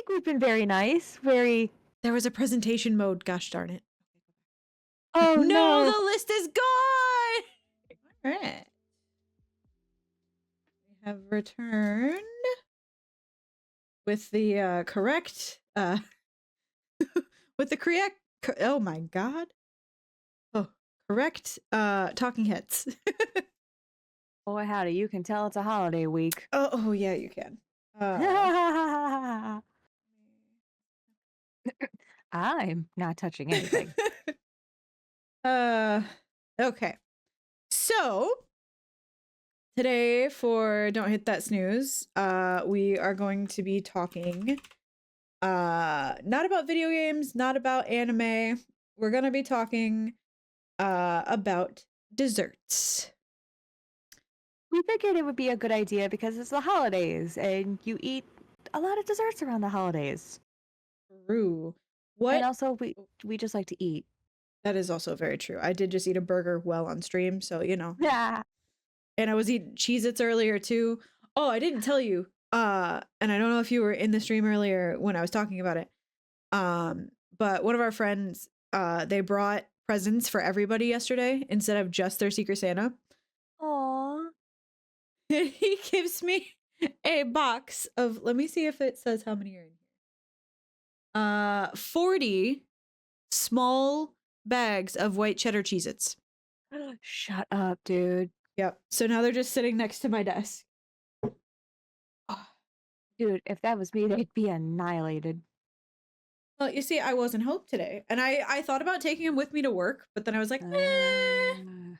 think we've been very nice. Very. There was a presentation mode. Gosh darn it. Oh No, no. the list is gone. All right. We have returned with the correct with the correct oh my god. Oh, correct talking heads. Boy, howdy, you can tell it's a holiday week. Oh yeah, you can. I'm not touching anything. Okay. So today for Don't Hit That Snooze, we are going to be talking not about video games, not about anime. We're going to be talking about desserts. We figured it would be a good idea because it's the holidays and you eat a lot of desserts around the holidays. True. What? And also we just like to eat. That is also very true. I did just eat a burger well on stream, so you know. Yeah. And I was eating Cheez-Its earlier too. Oh, I didn't tell you. And I don't know if you were in the stream earlier when I was talking about it. But one of our friends, they brought presents for everybody yesterday instead of just their Secret Santa. Aww. He gives me a box of, let me see if it says how many are in here. 40 small bags of white cheddar Cheez-Its. Shut up, dude. Yep. So now they're just sitting next to my desk. Dude, if that was me, they'd be annihilated. Well, you see, I wasn't Hope today. And I thought about taking him with me to work, but then I was like, I'm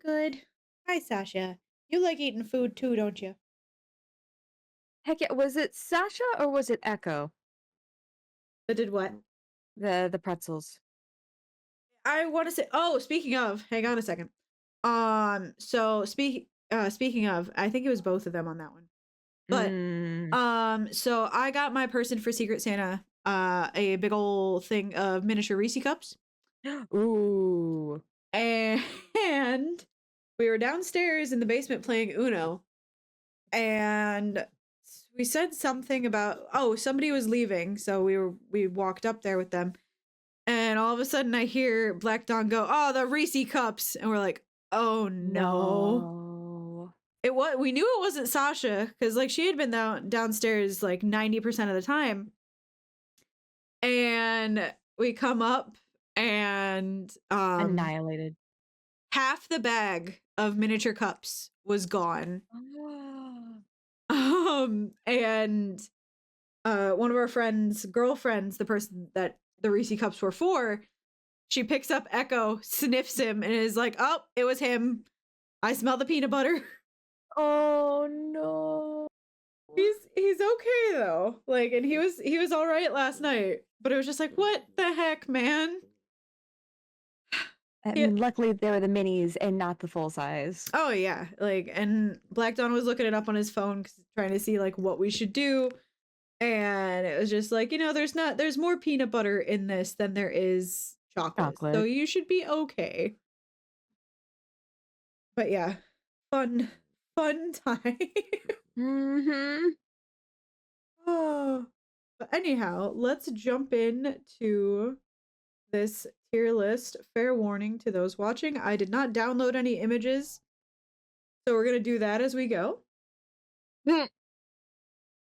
good. Hi, Sasha. You like eating food too, don't you? Heck yeah. Was it Sasha or was it Echo? That did what? The pretzels. I want to say, oh, speaking of, hang on a second. So speaking of, I think it was both of them on that one. But so I got my person for Secret Santa a big old thing of miniature Reese cups. Ooh. And we were downstairs in the basement playing Uno. And we said something about, oh, somebody was leaving, so we walked up there with them. And all of a sudden I hear Black Dawn go, "Oh, the Reese cups." And we're like, "Oh no." We knew it wasn't Sasha cuz like she had been downstairs like 90% of the time. And we come up and annihilated. Half the bag of miniature cups was gone. And one of our friends' girlfriends, the person that the Reese cups were for, she picks up Echo, sniffs him, and is like, "Oh, it was him. I smell the peanut butter." Oh no. He's okay though. Like, and he was all right last night, but it was just like, what the heck, man? And luckily they were the minis and not the full size. Oh yeah, like, and Black Dawn was looking it up on his phone trying to see like what we should do. And it was just like, you know, there's more peanut butter in this than there is chocolate. So you should be okay. But yeah, fun time. Oh, but anyhow, let's jump in to this tier list. Fair warning to those watching, I did not download any images. So we're going to do that as we go.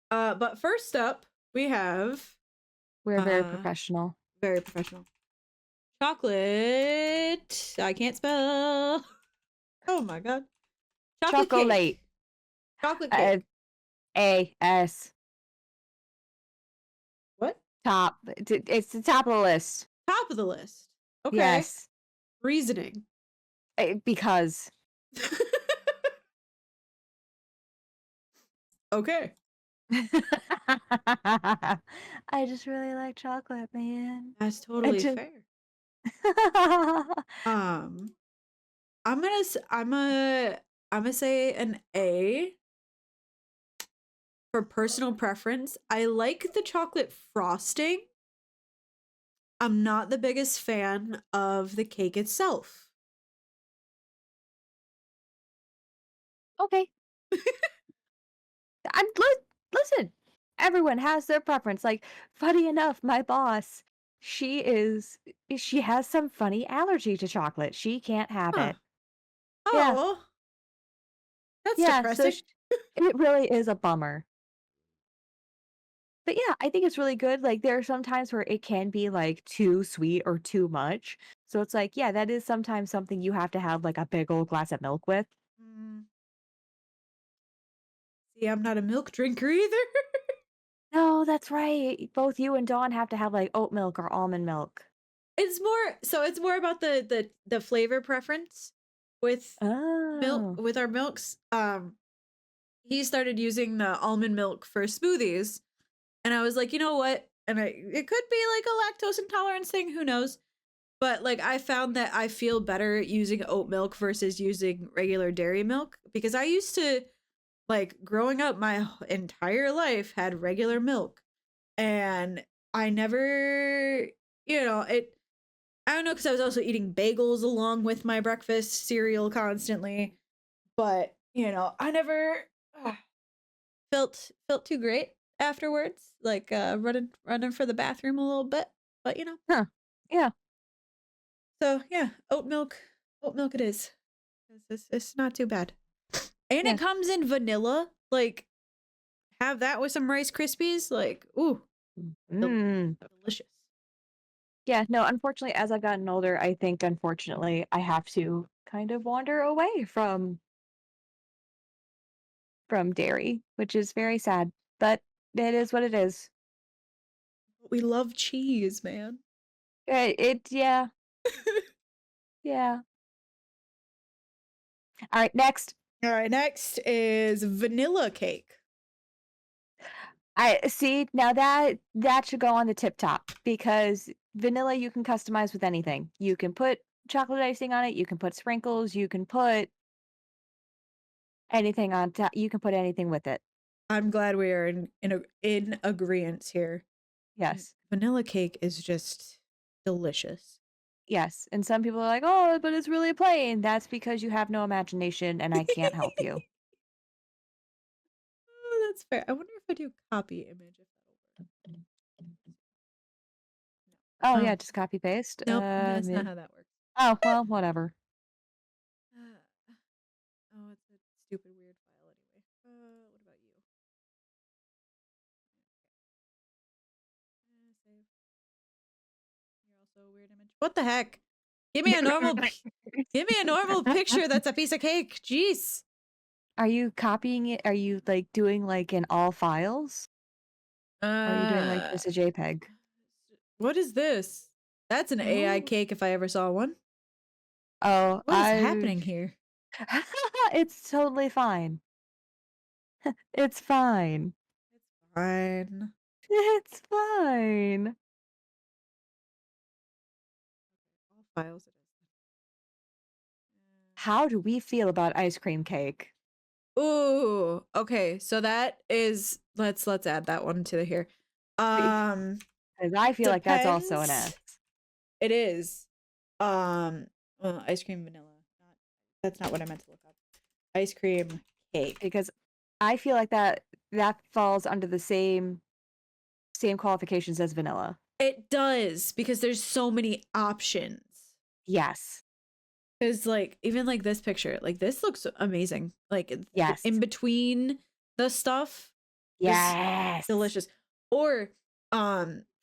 But first up, we have... We're very professional. Very professional. Chocolate. I can't spell. Oh my god. Chocolate. Chocolate cake. A-S. What? Top. It's the top of the list. Top of the list. Okay. Yes. Reasoning. Because. Okay. I just really like chocolate, man. That's totally fair. I'm gonna say an A for personal preference. I like the chocolate frosting. I'm not the biggest fan of the cake itself. Okay. Listen, everyone has their preference. Like, funny enough, my boss, she has some funny allergy to chocolate. She can't have Huh. it. Yeah. Oh, that's Yeah, so depressing. it really is a bummer. But yeah, I think it's really good. Like there are some times where it can be like too sweet or too much. So it's like, yeah, that is sometimes something you have to have like a big old glass of milk with. Mm, see, I'm not a milk drinker either. No, that's right. Both you and Dawn have to have like oat milk or almond milk. It's more about the flavor preference with milk Oh. with our milks. He started using the almond milk for smoothies, and I was like, you know what? And it could be like a lactose intolerance thing, who knows? But like I found that I feel better using oat milk versus using regular dairy milk because I used to like growing up my entire life had regular milk and I never, it I don't know because I was also eating bagels along with my breakfast cereal constantly, but I never felt too great afterwards, like running for the bathroom a little bit, but Huh. Yeah. so yeah, oat milk it is. It's not too bad, and it Yeah. comes in vanilla. Like have that with some Rice Krispies, like ooh, del- Mm. delicious. Yeah, no, unfortunately, as I've gotten older, I think unfortunately I have to kind of wander away from dairy, which is very sad. But it is what it is. We love cheese, man. Yeah, yeah. All right, next. All right, next is vanilla cake. I see now that should go on the tip top because vanilla you can customize with anything. You can put chocolate icing on it, you can put sprinkles, you can put anything on top, you can put anything with it. I'm glad we are in agreement here. Yes. Vanilla cake is just delicious. Yes. And some people are like, "Oh, but it's really plain." That's because you have no imagination and I can't help you. Oh, that's fair. I wonder if I do copy image if that'll work. Oh, No. yeah, just copy paste. Nope, that's not how that works. Oh, well, whatever. Oh, it's a stupid weird file anyway. What about you? Save. You're also a weird image. What the heck? Give me a normal give me a normal picture that's a piece of cake. Jeez. Are you copying it? Are you like doing like in all files? Or are you doing like Uh just a JPEG? what is this? That's an AI Oh. cake if I ever saw one. Oh, What is happening here? it's totally fine. It's fine. It's fine. It's fine. All files it is. How do we feel about ice cream cake? Ooh, okay. So that is let's add that one to here. Um Because I feel like that's also an S. depends. It is. Ice cream vanilla. Not that's not what I meant to look up. Ice cream cake. Because I feel like that falls under the same qualifications as vanilla. It does because there's so many options. Yes. Cuz like even like this picture, like this looks amazing. Like Yes. in between the stuff is Yes. delicious. Or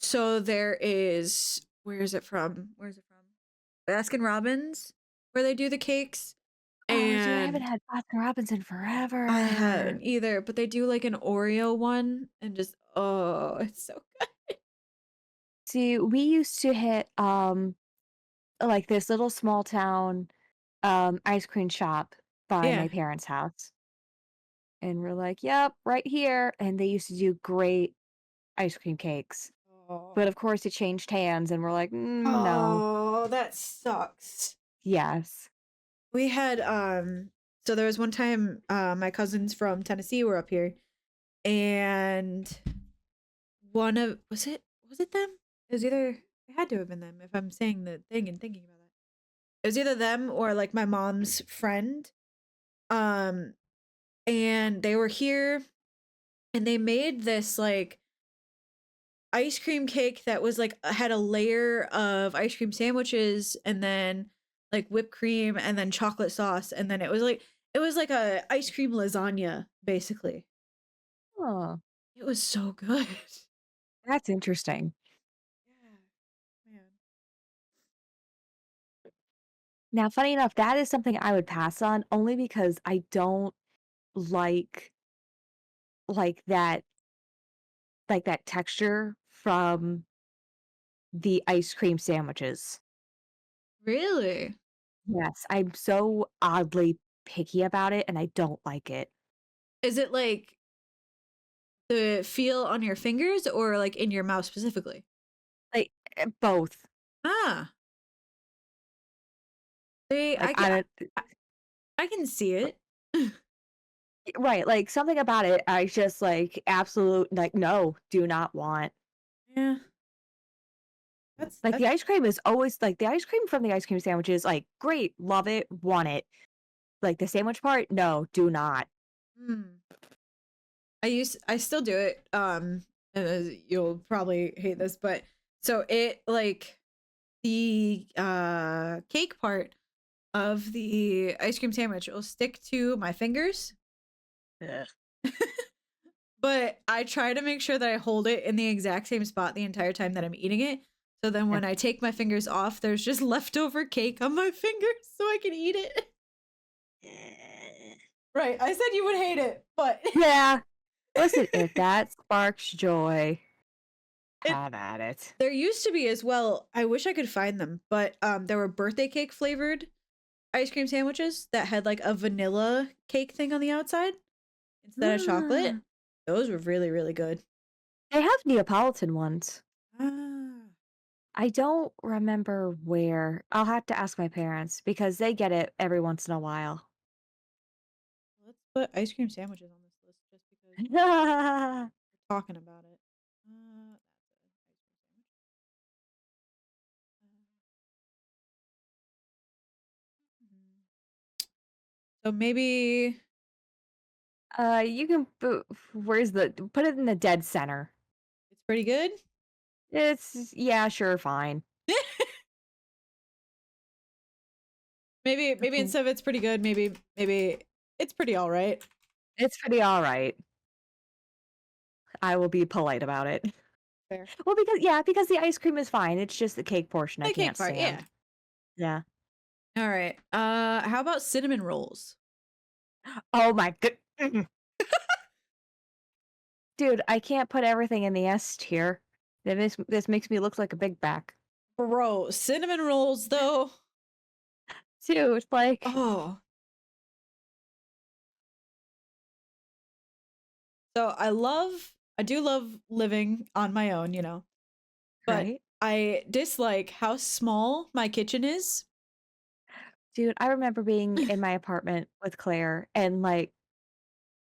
so there is where is it from? Where is it from? Baskin Robbins where they do the cakes Oh, see, I haven't and had Baskin Robbins in I haven't forever. either, but they do like an Oreo one and just oh, it's so good. See, we used to hit like this little small town ice cream shop by Yeah. my parents' house. And we're like, "Yep, right here." And they used to do great ice cream cakes. But Oh. of course it changed hands and we're like, no." Oh, that sucks. Yes. We had so there was one time my cousins from Tennessee were up here and one of was it them? It was either it had to have been them if I'm saying the thing and thinking about that. It was either them or like my mom's friend. Um and they were here and they made this like ice cream cake that was like had a layer of ice cream sandwiches and then like whipped cream and then chocolate sauce and then it was like a ice cream lasagna basically. Oh, It was so good. that's interesting. Yeah, man. Now, funny enough, that is something I would pass on only because I don't like like that that texture from the ice cream sandwiches. Really? Yes, I'm so oddly picky about it, and I don't like it. Is it like the feel on your fingers or like in your mouth specifically? Like, both. Ah, they Like, I don't I can see it. right, like, something about it, I just, like, absolute like, no, do not want. Yeah, Like, the that's ice cream is always like, the ice cream from the ice cream sandwich is, like, great, love it, want it. Like, the sandwich part, no, do not. mm. I still do it. And you'll probably hate this, but so it like the cake part of the ice cream sandwich will stick to my fingers, Ugh. but I try to make sure that I hold it in the exact same spot the entire time that I'm eating it. So then when I take my fingers off, there's just leftover cake on my fingers so I can eat it. Right. I said you would hate it, but Yeah. Listen, if that sparks joy, it have at it. there used to be as well. I wish I could find them, but there were birthday cake flavored ice cream sandwiches that had like a vanilla cake thing on the outside instead of chocolate. Mm. Those were really, really good. They have Neapolitan ones. Ah, I don't remember where. I'll have to ask my parents because they get it every once in a while. let's put ice cream sandwiches on this list just because we're talking about it. That's an ice cream sandwich. So maybe You can where's the put it in the dead center. it's pretty good. It's yeah, sure, fine. Maybe Mhm. instead of it's pretty good, maybe it's pretty all right. It's pretty all right. I will be polite about it. Fair. Well, because yeah, because the ice cream is fine. It's just the cake portion I The cake can't part, yeah. stand. Yeah. All right. How about cinnamon rolls? Oh my good. Dude, I can't put everything in the S tier. This makes me look like a big back. Bro, cinnamon rolls though. Dude, like, Oh. So I do love living on my own, but right? I dislike how small my kitchen is. Dude, I remember being in my apartment with Claire and like,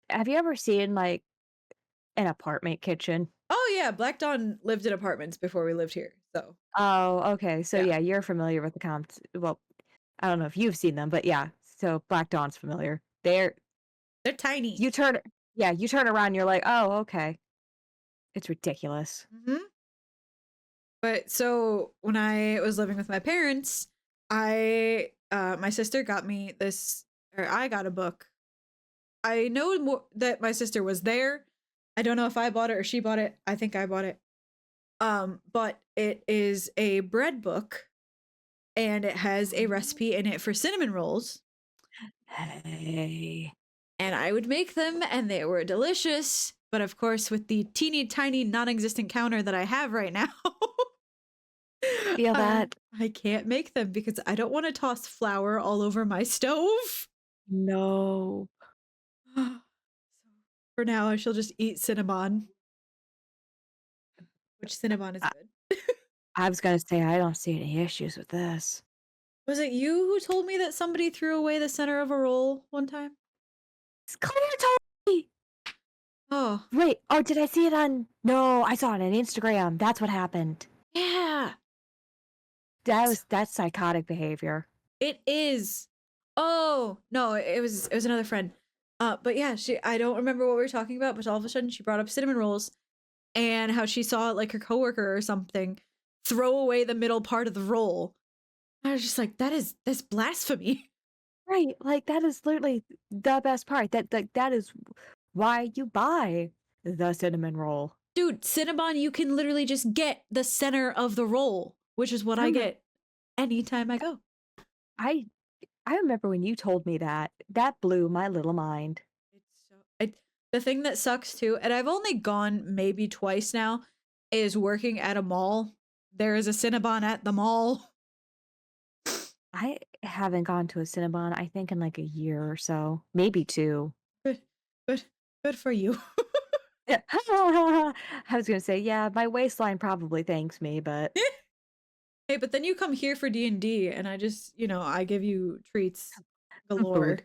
have you ever seen like an apartment kitchen? Oh yeah, Black Dawn lived in apartments before we lived here. So, Oh, okay. So yeah. yeah, you're familiar with the comps. Well, I don't know if you've seen them, but yeah. So Black Dawn's familiar. They're tiny. You turn, yeah, you turn around, you're like, oh, okay. It's ridiculous. Mhm. But so when I was living with my parents, my sister got me this or I got a book. I know that my sister was there. I don't know if I bought it or she bought it. I think I bought it. But it is a bread book and it has a recipe in it for cinnamon rolls. Hey, And I would make them and they were delicious. But of course, with the teeny tiny non existent counter that I have right now, feel that? I can't make them because I don't want to toss flour all over my stove. No. So for now, I shall just eat cinnamon, which cinnamon is I, good. I was gonna say I don't see any issues with this. Was it you who told me that somebody threw away the center of a roll one time? Claire told me. Oh, Wait, oh, did I see it on? No, I saw it on Instagram. That's what happened. yeah. That's psychotic behavior. It is. Oh, no, it was another friend. But yeah, I don't remember what we were talking about, but all of a sudden she brought up cinnamon rolls and how she saw like her coworker or something throw away the middle part of the roll. I was just like, that's blasphemy. Right, like, that is literally the best part. That is why you buy the cinnamon roll. Dude, Cinnabon, you can literally just get the center of the roll, which is what I I remem get anytime I go. I I remember when you told me that. That blew my little mind. It's so the thing that sucks too, and I've only gone maybe twice now, is working at a mall. There is a Cinnabon at the mall. I haven't gone to a Cinnabon, I think, in, like, a year or so, maybe 2. Good, good, good for you. Yeah. I was gonna say, yeah, my waistline probably thanks me, but Hey, but then you come here for D&D, and I just, I give you treats galore. food.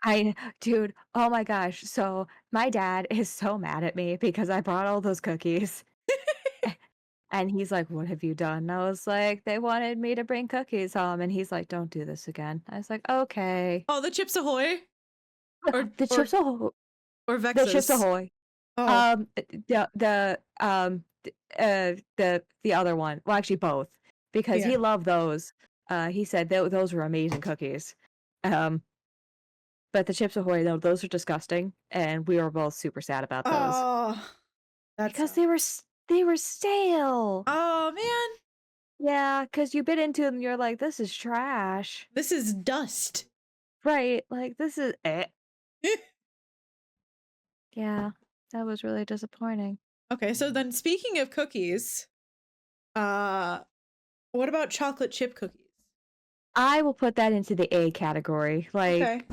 I dude, oh my gosh. So my dad is so mad at me because I brought all those cookies. And he's like, "What have you done?" And I was like, "They wanted me to bring cookies home." And he's like, "Don't do this again." I was like, "Okay." Oh, the Chips Ahoy or The or Chips Ahoy. or The Chips Vexes. Ahoy. Oh, The other one. Well, actually both, because yeah. he loved those. He said those were amazing cookies. Um, but the Chips Ahoy, though, those are disgusting, and we were both super sad about those Oh, that because sucks. they were stale. Oh man, Yeah, because you bit into them, you're like, "This is trash." this is dust. Right, like, this is Yeah, that was really disappointing. Okay, so then speaking of cookies, uh, what about chocolate chip cookies? I will put that into the A category, Okay. like,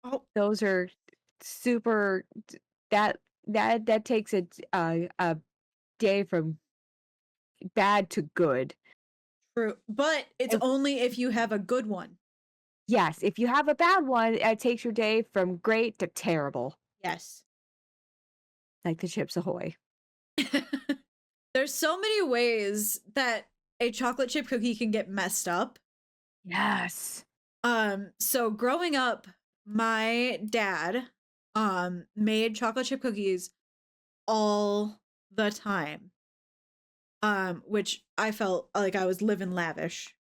Oh, those are super that that takes a day from bad to good. true. But it's And only if you have a good one. yes, if you have a bad one, it takes your day from great to terrible, Yes. like the Chips Ahoy. There's so many ways that a chocolate chip cookie can get messed up. Yes. So growing up, my dad made chocolate chip cookies all the time. Which I felt like I was living lavish.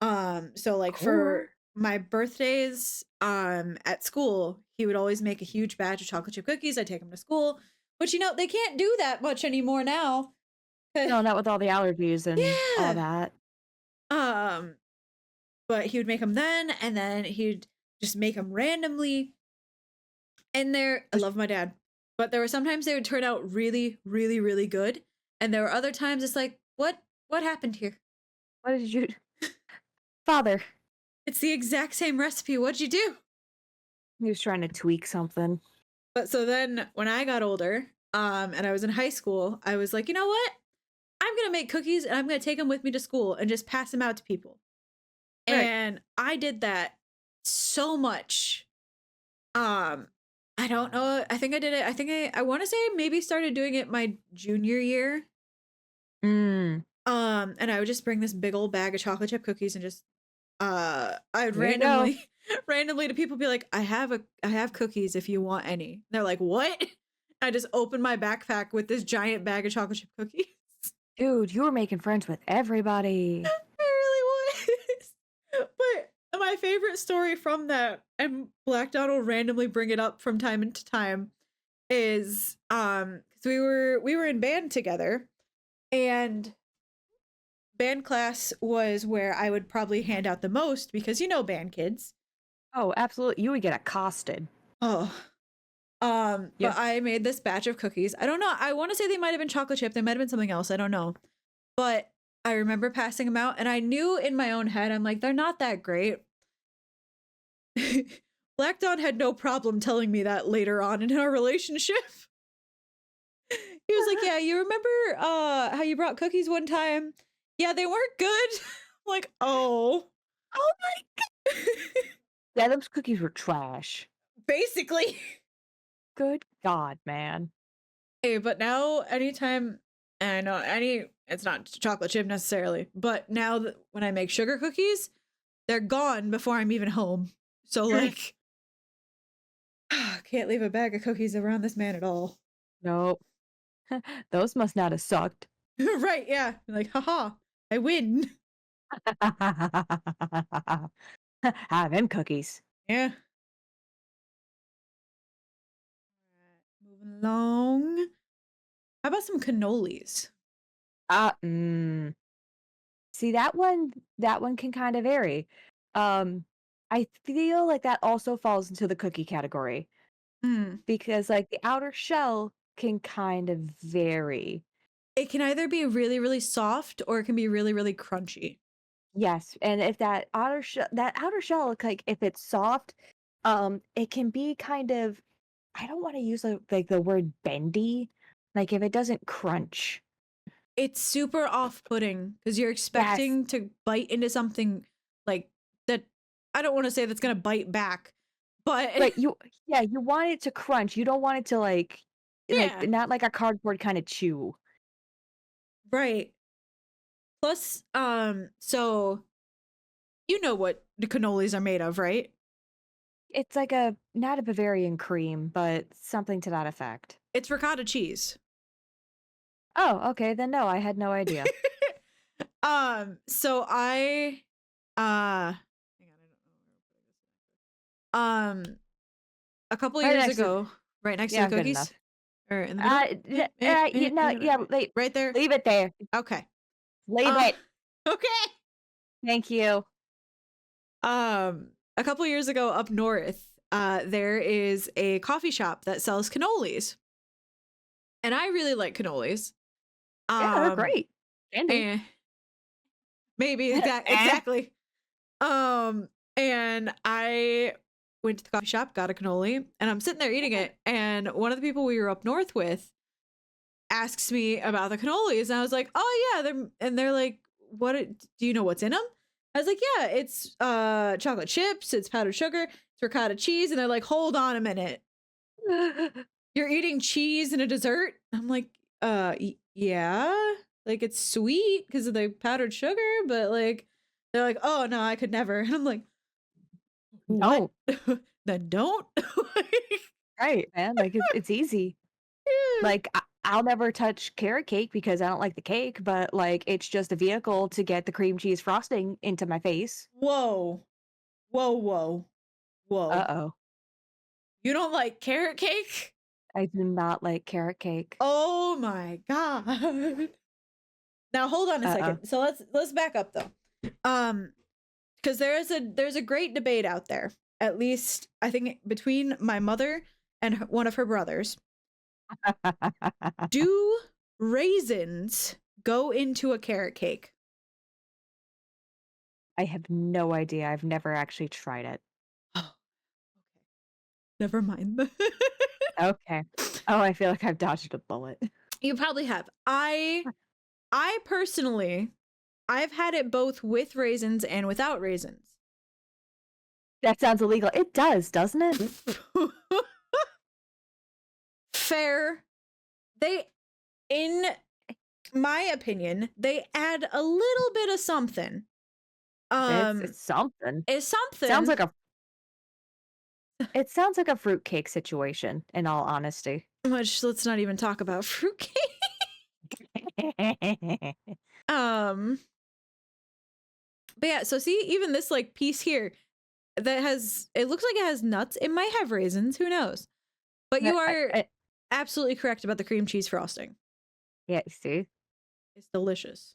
So like for Or my birthdays, at school, he would always make a huge batch of chocolate chip cookies. I'd take them to school, which they can't do that much anymore now. no, not with all the allergies and all Yeah. that. Um, but he would make them then, and then he'd just make them randomly. And I love my dad, but there were sometimes they would turn out really, really, really good, and there were other times it's like, what happened here? What did you Father, It's the exact same recipe. What'd you do? he was trying to tweak something. But so then when I got older, and I was in high school, I was like, you know what? I'm gonna make cookies and I'm gonna take them with me to school and just pass them out to people. Right. And I did that so much. Um, I don't know. I think I did it. I think I want to say I maybe started doing it my junior year. Mm, And I would just bring this big old bag of chocolate chip cookies and just I would there you go. randomly to people be like, I have cookies if you want any. They're like, "What?" I just opened my backpack with this giant bag of chocolate chip cookies. Dude, you were making friends with everybody. I really was. But my favorite story from that, and Black Dot will randomly bring it up from time to time, is because we were in band together, and band class was where I would probably hand out the most because band kids. Oh, absolutely. You would get accosted. Oh. Yeah. But I made this batch of cookies. I don't know. I want to say they might have been chocolate chip. They might have been something else. I don't know. But I remember passing them out, and I knew in my own head, I'm like, they're not that great. Black Dawn had no problem telling me that later on in our relationship. He was like, "Yeah, you remember how you brought cookies one time? Yeah, they weren't good." I'm like, "Oh." Oh my Yeah, those cookies were trash. Basically. Good God, man. Hey, but now anytime, and I know it's not chocolate chip necessarily, but now that when I make sugar cookies, they're gone before I'm even home. So like, can't leave a bag of cookies around this man at all. Nope. Those must not have sucked. Right? Yeah. Like, haha, I win. Ah, them cookies. Yeah. Moving along. How about some cannolis? Uh, mm. See, that one can kind of vary. I feel like that also falls into the cookie category Mm. because like the outer shell can kind of vary. It can either be really, really soft or it can be really, really crunchy. Yes, and if that outer shell, like if it's soft, it can be kind of, I don't want to use like the word bendy, like if it doesn't crunch. It's super off-putting because you're Yes, expecting to bite into something like that. I don't want to say that's gonna bite back, but right. Yeah, you want it to crunch. You don't want it to like yeah, not like a cardboard kind of chew. right. Plus, so you know what the cannolis are made of, right? It's like a not a Bavarian cream, but something to that effect. It's ricotta cheese. Oh, okay, then no, I had no idea. So I, hang on, I don't know. A couple Right years next to, ago, right next to yeah, the I'm good cookies, enough. or in the middle, You know, yeah, right there. leave it there. Okay. Leave Uh, it. okay. Thank you. A couple years ago up north, there is a coffee shop that sells cannolis, and I really like cannolis. Yeah, they're Um, great. Candy. and maybe Eh? exactly. And I went to the coffee shop, got a cannoli, and I'm sitting there eating it, and one of the people we were up north with asks me about the cannolis, and I was like, "Oh yeah," they're like, do you know what's in them?" I was like, "Yeah, it's chocolate chips, it's powdered sugar, it's ricotta cheese," and they're like, "Hold on a minute, you're eating cheese and a dessert?" I'm like, yeah, like it's sweet because of the powdered sugar, but like, they're like, "Oh no, I could never," and I'm like, "What?" No. Then don't. Right, man. Like it's easy. Like I'll never touch carrot cake because I don't like the cake, but like it's just a vehicle to get the cream cheese frosting into my face. Whoa, whoa, whoa, whoa! Uh-oh. You don't like carrot cake? I do not like carrot cake. Oh my god. Now hold on a Uh-oh. second. So let's back up though. Because there's a great debate out there. At least I think between my mother and one of her brothers. Do raisins go into a carrot cake? I have no idea. I've never actually tried it. Oh, okay. Never mind. Okay. Oh, I feel like I've dodged a bullet. You probably have. I personally I've had it both with raisins and without raisins. That sounds illegal. It does, doesn't it? Fair. They, in my opinion, they add a little bit of something. It's something. Is something. Sounds like a It sounds like a fruitcake situation, in all honesty. Which let's not even talk about fruitcake. um, but yeah, so see, even this like piece here that has, it looks like it has nuts. It might have raisins. Who knows? But you are absolutely correct about the cream cheese frosting. Yeah, see? It's delicious.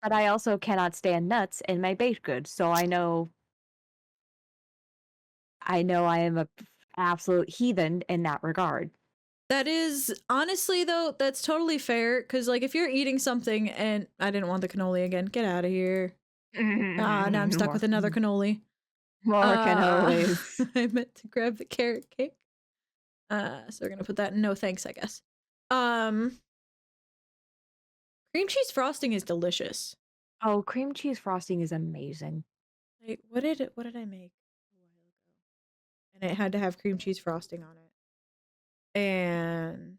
But I also cannot stand nuts in my baked goods, so I know I am a absolute heathen in that regard. That is honestly though, that's totally fair. Cause like if you're eating something and I didn't want the cannoli again, get out of here. Ah, now I'm stuck with another cannoli. More cannolis. I meant to grab the carrot cake. So we're gonna put that in no thanks, I guess. Cream cheese frosting is delicious. Oh, cream cheese frosting is amazing. Like, what did I make a while ago? And it had to have cream cheese frosting on it. And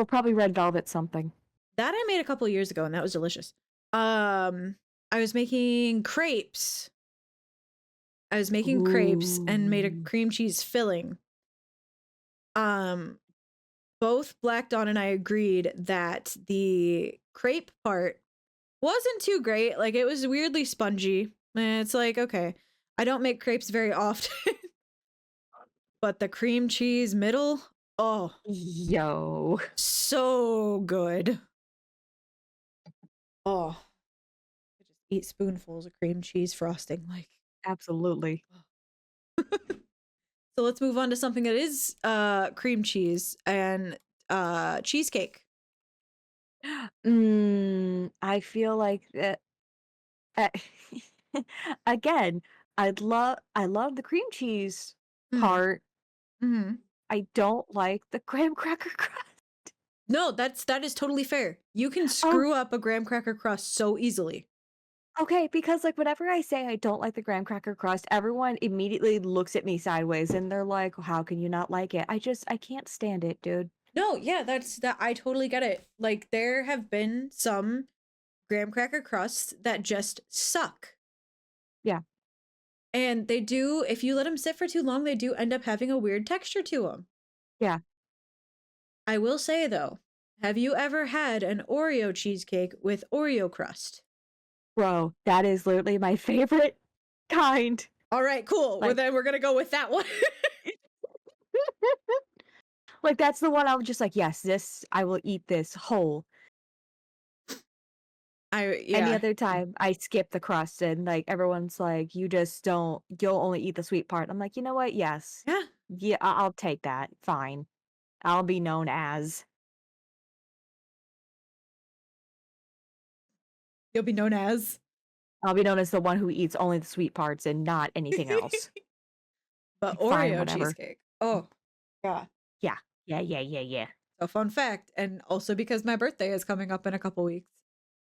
Probably red velvet something. that I made a couple years ago, and that was delicious. I was making crepes I was making crepes and made a Ooh. cream cheese filling. Um, both Black Dawn and I agreed that the crepe part wasn't too great. Like, it was weirdly spongy. And it's like, okay, I don't make crepes very often, but the cream cheese middle, oh, Yo. so good. Oh, I just eat spoonfuls of cream cheese frosting. Like, Absolutely. so let's move on to something that is cream cheese and cheesecake. I feel like that uh, again, I love the cream cheese Mm. part. Hmm. I don't like the graham cracker crust. No, that is totally fair. You can Oh, screw up a graham cracker crust so easily. okay, because like whenever I say I don't like the graham cracker crust, everyone immediately looks at me sideways and they're like, "How can you not like it?" I can't stand it, dude. No, yeah, that's that. I totally get it. Like, there have been some graham cracker crusts that just suck. Yeah. And they do, if you let them sit for too long, they do end up having a weird texture to them. Yeah. I will say though, have you ever had an Oreo cheesecake with Oreo crust? Bro, that is literally my favorite kind. All right, cool. Well, Like then we're gonna go with that one. like that's the one I was just like, "Yes, this I will eat this whole." Any Yeah. other time, I skip the crust and, like, everyone's like, "You just don't you'll only eat the sweet part." I'm like, "You know what? Yes. Yeah. Yeah, I'll take that. Fine. I'll be known as You'll be known as. I'll be known as the one who eats only the sweet parts and not anything else." But Like, "Fine, Oreo whatever." cheesecake. Oh, yeah. Yeah. Yeah, yeah, yeah, yeah. So fun fact, and also because my birthday is coming up in a couple weeks.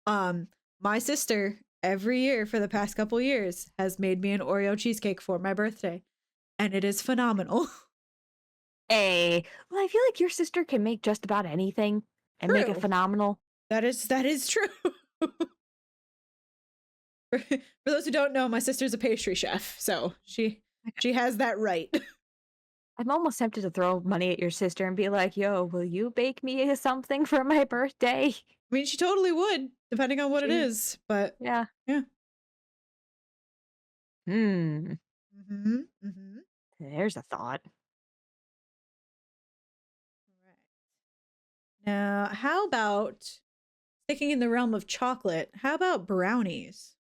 Um, my sister every year for the past couple years has made me an Oreo cheesecake for my birthday, and it is phenomenal. Hey, well, I feel like your sister can make just about anything and make it True. phenomenal. That is true. For those who don't know, my sister's a pastry chef, so she has that right. I'm almost tempted to throw money at your sister and be like, "Yo, will you bake me something for my birthday?" I mean, she totally would, depending on what it She is, but Yeah. yeah. Hmm. Mhm. Mhm. There's a thought. Right. Now, how about sticking in the realm of chocolate? How about brownies?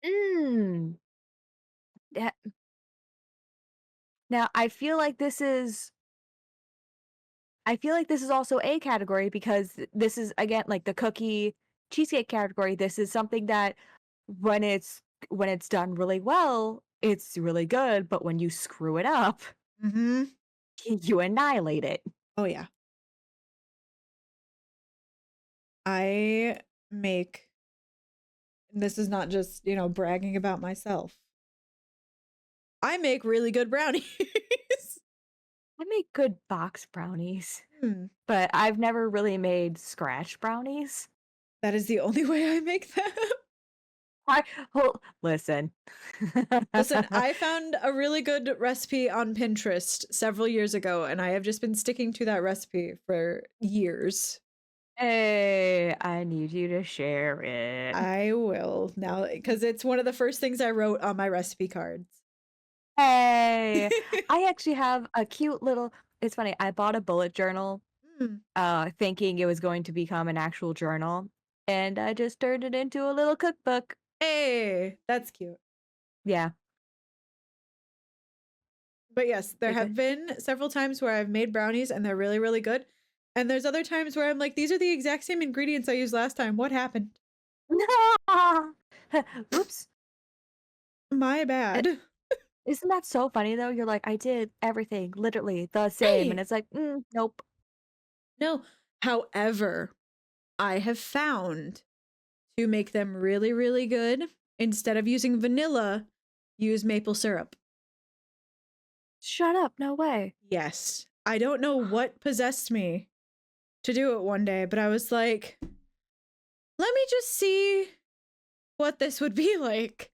Mm. That Now I feel like this is also a category because this is again like the cookie cheesecake category. This is something that when it's when it's done really well, it's really good, but when you screw it up, Mhm. you annihilate it. Oh yeah. I make, and this is not just, bragging about myself. I make really good brownies. I make good box brownies, Hmm. but I've never really made scratch brownies. That is the only way I make them. I well, listen. Listen, I found a really good recipe on Pinterest several years ago, and I have just been sticking to that recipe for years. Hey, I need you to share it. I will now because it's one of the first things I wrote on my recipe cards. Hey, I actually have a cute little it's funny, I bought a bullet journal, Mm. thinking it was going to become an actual journal, and I just turned it into a little cookbook. Hey, that's cute. Yeah, But yes, there because have been several times where I've made brownies and they're really, really good. And there's other times where I'm like, these are the exact same ingredients I used last time. What happened? Whoops. My Uh, bad. Isn't that so funny though? You're like, "I did everything literally the same," and Hey, it's like, nope." no. However, I have found to make them really, really good, instead of using vanilla, use maple syrup. Shut up, no way. Yes. I don't know what possessed me to do it one day, but I was like, let me just see what this would be like.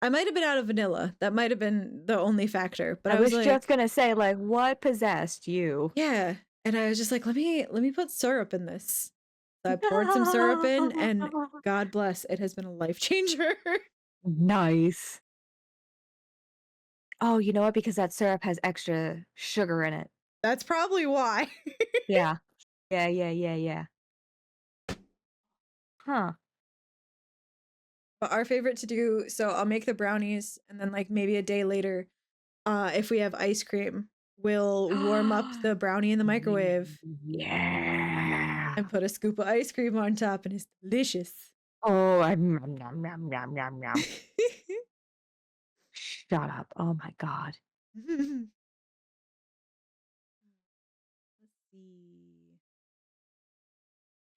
I might have been out of vanilla. That might have been the only factor. But I I was was just like, gonna say, like, what possessed you? yeah. And I was just like, let me put syrup in this. So I poured some syrup in, and God bless, it has been a life changer. Nice. Oh, you know what? Because that syrup has extra sugar in it. That's probably why. Yeah. Yeah, yeah, yeah, yeah. Huh. But our favorite to do, so I'll make the brownies, and then like maybe a day later, if we have ice cream, we'll warm up the brownie in the microwave Yeah. and put a scoop of ice cream on top, and it's delicious. Oh, nom, nom, nom, nom, nom, nom. Shut up. Oh my god. Let's see.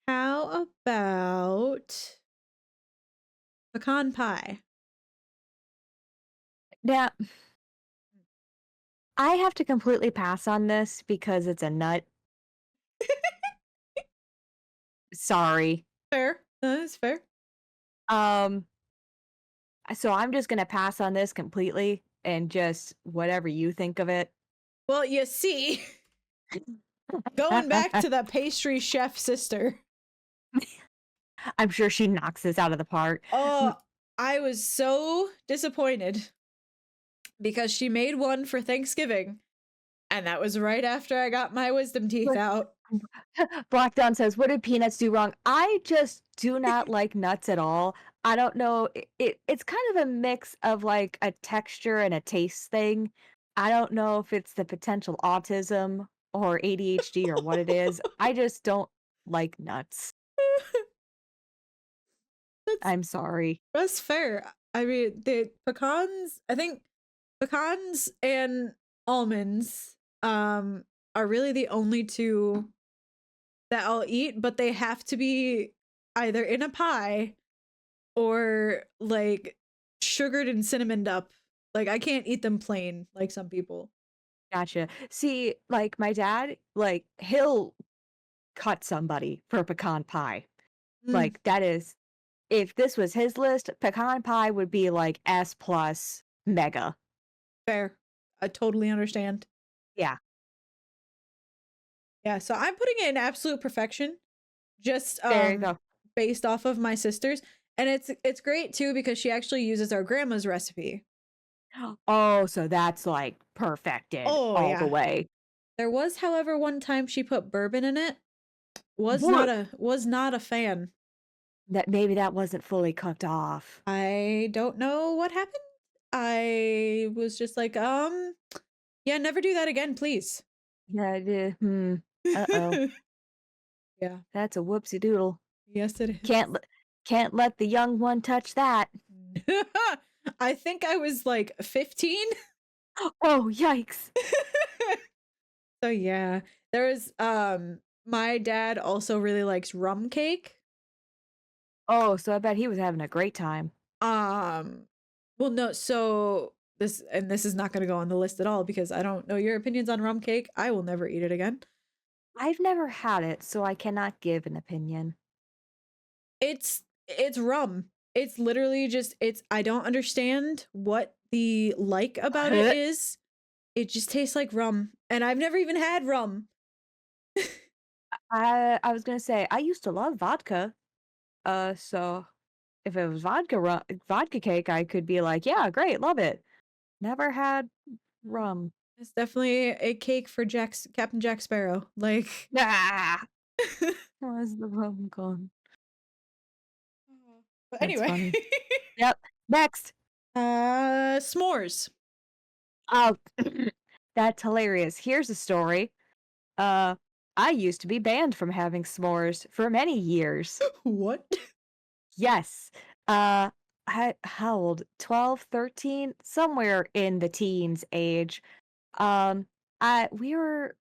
How about pecan pie? Now, I have to completely pass on this because it's a nut. Sorry. Fair. That is fair. Um, so I'm just gonna pass on this completely and just whatever you think of it. Well, you see, going back to the pastry chef sister. I'm sure she knocks this out of the park. Oh, I was so disappointed because she made one for Thanksgiving, and that was right after I got my wisdom teeth But out. Black Dawn says, "What did peanuts do wrong?" I just do not like nuts at all. I don't know. It's kind of a mix of like a texture and a taste thing. I don't know if it's the potential autism or ADHD or what it is. I just don't like nuts. that's I'm sorry. that's fair. I mean, the pecans, I think pecans and almonds are really the only two that I'll eat, but they have to be either in a pie or like sugared and cinnamoned up. Like I can't eat them plain like some people. Gotcha. See, like my dad, like he'll cut somebody for pecan pie. Mm, Like that is if this was his list, pecan pie would be like S plus mega. fair. I totally understand. Yeah, Yeah, so I'm putting it in absolute perfection just there you go. based off of my sister's, and it's great too because she actually uses our grandma's recipe. Oh, so that's like perfected Oh all the yeah. way. There was however one time she put bourbon in it. What? Was not a fan. That maybe that wasn't fully cooked off. I don't know what happened. I was just like, yeah, never do that again, please. Yeah, uh-oh. Yeah. That's a whoopsie doodle. Yes, it is. Can't let the young one touch that. I think I was like 15. Oh, yikes. So yeah, there was my dad also really likes rum cake. Oh, so I bet he was having a great time. Um well no, so this is not going to go on the list at all because I don't know your opinions on rum cake. I will never eat it again. I've never had it, so I cannot give an opinion. It's rum. It's literally just it's I don't understand what the like about it is. It just tastes like rum and I've never even had rum. I was gonna say I used to love vodka. So if it was vodka cake, I could be like, yeah, great, love it. Never had rum. It's definitely a cake for Captain Jack Sparrow. Like Ah, where's the rum gone? but That's anyway. funny. Yep. Next. S'mores. Oh, that's hilarious. Here's a story. Uh, I used to be banned from having s'mores for many years. What? Yes. How old? 12, 13, somewhere in the teens age. Um, we were,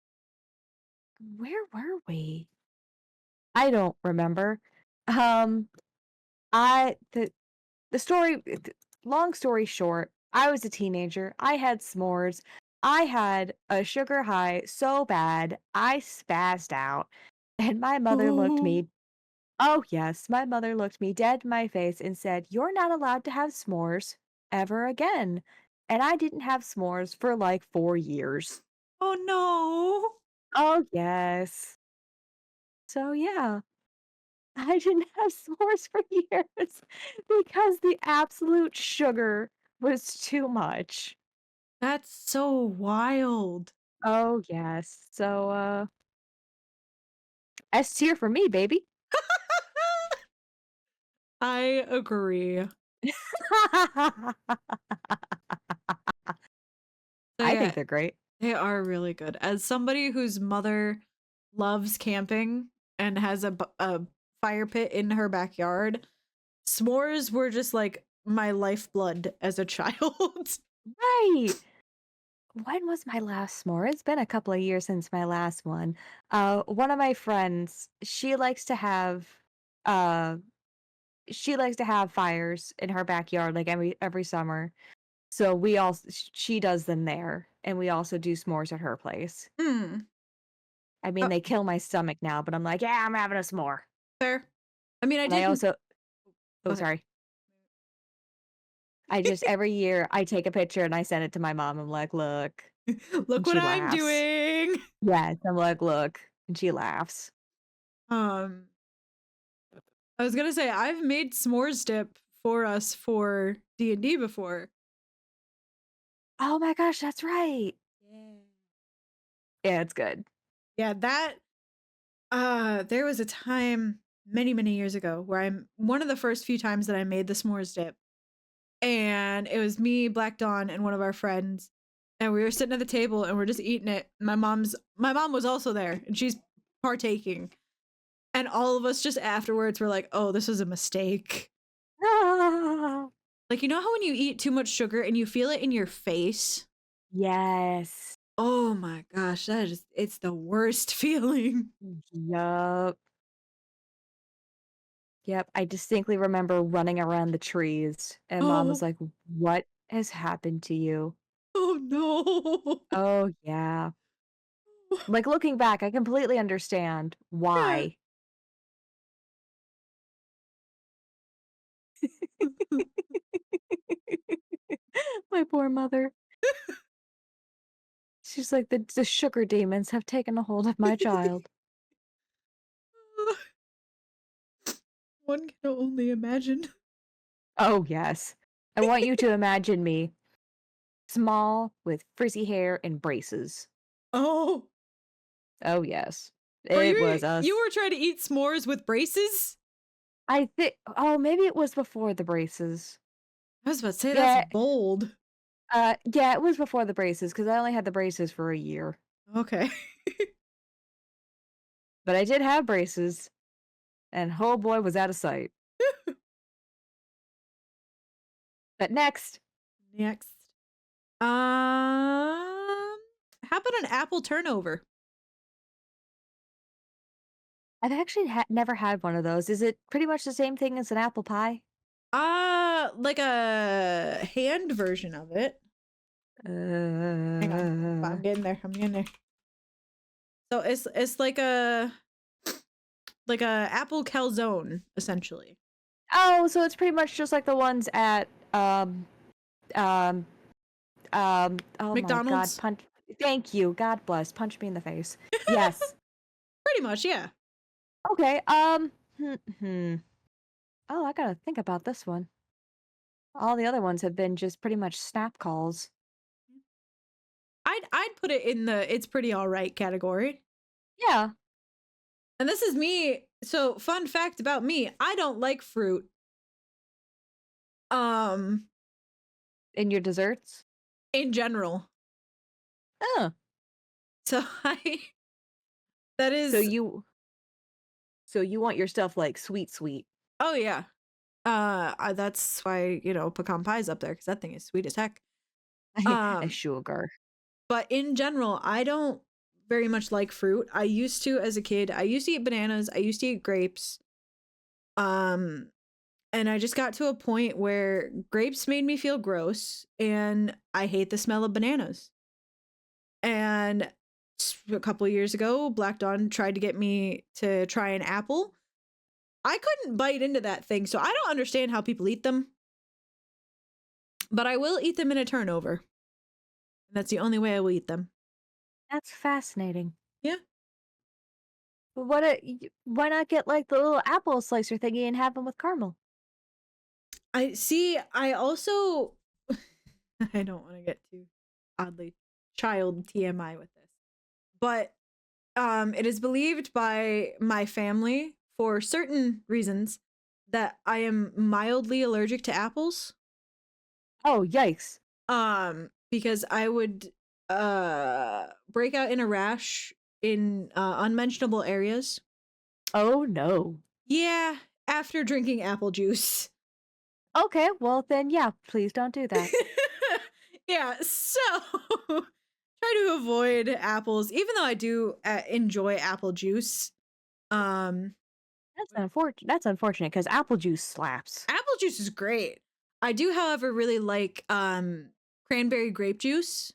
where were we? I don't remember. Um, I, the story, long story short, I was a teenager. I had s'mores. I had a sugar high so bad, I spazzed out. And my mother looked Oh. me, oh, yes, my mother looked me dead in my face and said, "You're not allowed to have s'mores ever again. And I didn't have s'mores for like 4 years. Oh no. Oh, yes. So, yeah, I didn't have s'mores for years because the absolute sugar was too much. That's so wild. Oh, yes. So, S tier for me, baby. I agree. So I yeah, think they're great. they are really good. As somebody whose mother loves camping and has a fire pit in her backyard, s'mores were just like my lifeblood as a child. Right. When was my last s'more? It's been a couple of years since my last one. One of my friends, uh she likes to have fires in her backyard like every summer. So she does them there, and we also do s'mores at her place. Hmm. I mean, Oh, they kill my stomach now, but I'm like, "Yeah, I'm having a s'more." fair. I mean, I And I didn't. also Go oh, ahead. sorry. I just every year I take a picture and I send it to my mom. I'm like, "Look." Look And what she I'm laughs. doing. Yes, I'm like, "Look." And she laughs. Um, I was gonna say I've made s'mores dip for us for D&D before. Oh my gosh, that's right. Yeah. Yeah, it's good. Yeah, that there was a time many, many years ago where I'm one of the first few times that I made the s'mores dip. And it was me, Black Dawn, and one of our friends. And we were sitting at the table and we're just eating it. My mom was also there and she's partaking. And all of us just afterwards were like, oh, this was a mistake. Ah, Like, you know how when you eat too much sugar and you feel it in your face? yes. Oh my gosh, it's the worst feeling. Yup. Yep, I distinctly remember running around the trees, and mom was Oh, like, "What has happened to you?" oh no. Oh, yeah. Like, looking back, I completely understand Yeah. why. My poor mother. She's like, "The sugar demons have taken a hold of my child." One can only imagine. Oh, yes. I want you to imagine me small with frizzy hair and braces. Oh, Oh, yes. were It was you us. were trying to eat s'mores with braces? I think oh, maybe it was before the braces. I was about to say that's Yeah, bold. yeah, it was before the braces because I only had the braces for a year. Okay. But I did have braces, and oh boy, was out of sight. But next, Next. How about an apple turnover? I've actually never had one of those. Is it pretty much the same thing as an apple pie? Like a hand version of it. Hang on. I'm Uh, getting there. I'm getting there. So it's like a apple calzone essentially. oh, so it's pretty much just like the ones at um oh my god, McDonald's. punch thank you. God bless. Punch me in the face. Yes. Pretty much, yeah. Okay. Oh, I gotta think about this one. All the other ones have been just pretty much snap calls. I'd put it in the it's pretty all right category. Yeah. And this is me. So, fun fact about me, I don't like fruit. Um, In your desserts? in general. Oh. So I that So is you so you want your stuff like sweet sweet. oh yeah. That's why, pecan pie's up there because that thing is sweet as heck. A Um, sugar. but in general, I don't very much like fruit. I used to as a kid. I used to eat bananas, I used to eat grapes. Um, and I just got to a point where grapes made me feel gross and I hate the smell of bananas. And a couple of years ago, Black Dawn tried to get me to try an apple. I couldn't bite into that thing, so I don't understand how people eat them. But I will eat them in a turnover. That's the only way I will eat them. That's fascinating. Yeah. But why not get like the little apple slicer thingy and have them with caramel? I see. I also, I don't want to get too oddly child TMI with this, but it is believed by my family for certain reasons that I am mildly allergic to apples. Oh, yikes. Because I would break out in a rash in unmentionable areas. Oh no. Yeah, after drinking apple juice. Okay, well then yeah, please don't do that. Yeah, so try to avoid apples, even though I do enjoy apple juice. Um, That's unfortunate because apple juice slaps. apple juice is great. I do, however, really like cranberry grape juice.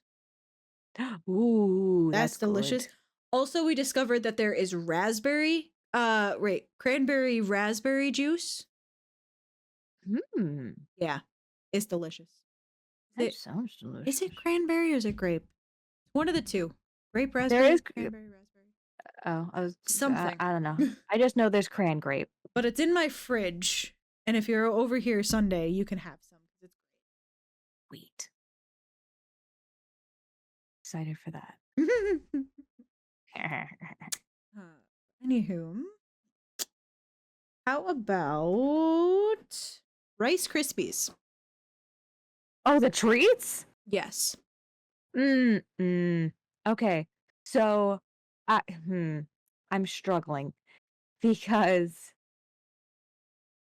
Ooh, That's that's delicious. good. Also, we discovered that there is cranberry raspberry juice. Hmm. Yeah, it's delicious. That sounds Is delicious. it cranberry or is it grape? One of the two. Grape, There raspberry, is cranberry, raspberry. oh, Something. I don't know. I just know there's cran grape. But it's in my fridge. And if you're over here Sunday, you can have some. It's Sweet. Excited for that. great. Anywho, how about Rice Krispies? Oh, the treats? Yes. Okay. So, I I'm struggling because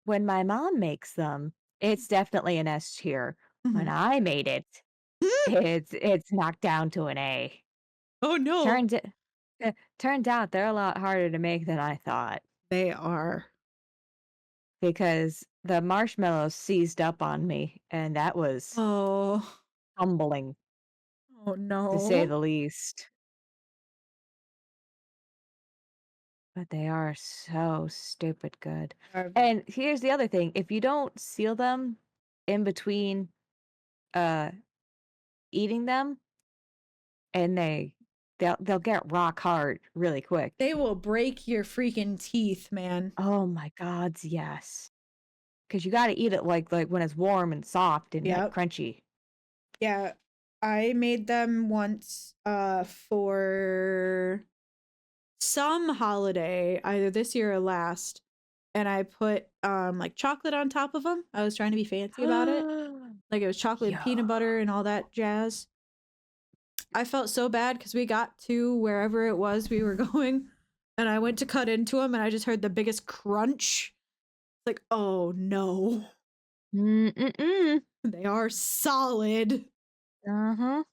when my mom makes them, it's definitely an S tier. When Mhm. I made it, it's knocked down to an A. Oh no. Turned it Turns out they're a lot harder to make than I thought They are. because the marshmallows seized up on me, and that was Oh. humbling Oh to say no. the least. But they are so stupid good. Are very And here's the other thing, if you don't seal them in between, uh, eating them, and they'll get rock hard really quick. They will break your freaking teeth, man. Oh my gods, yes. Because you gotta eat it like when it's warm and soft and, like, Yep. crunchy. Yeah. I made them once for some holiday, either this year or last, and I put like chocolate on top of them. I was trying to be fancy about it. Like it was chocolate and Yo. peanut butter and all that jazz. I felt so bad because we got to wherever it was we were going, and I went to cut into them, and I just heard the biggest crunch. Like, oh no, Mm-mm-mm. they are solid. Uh-huh.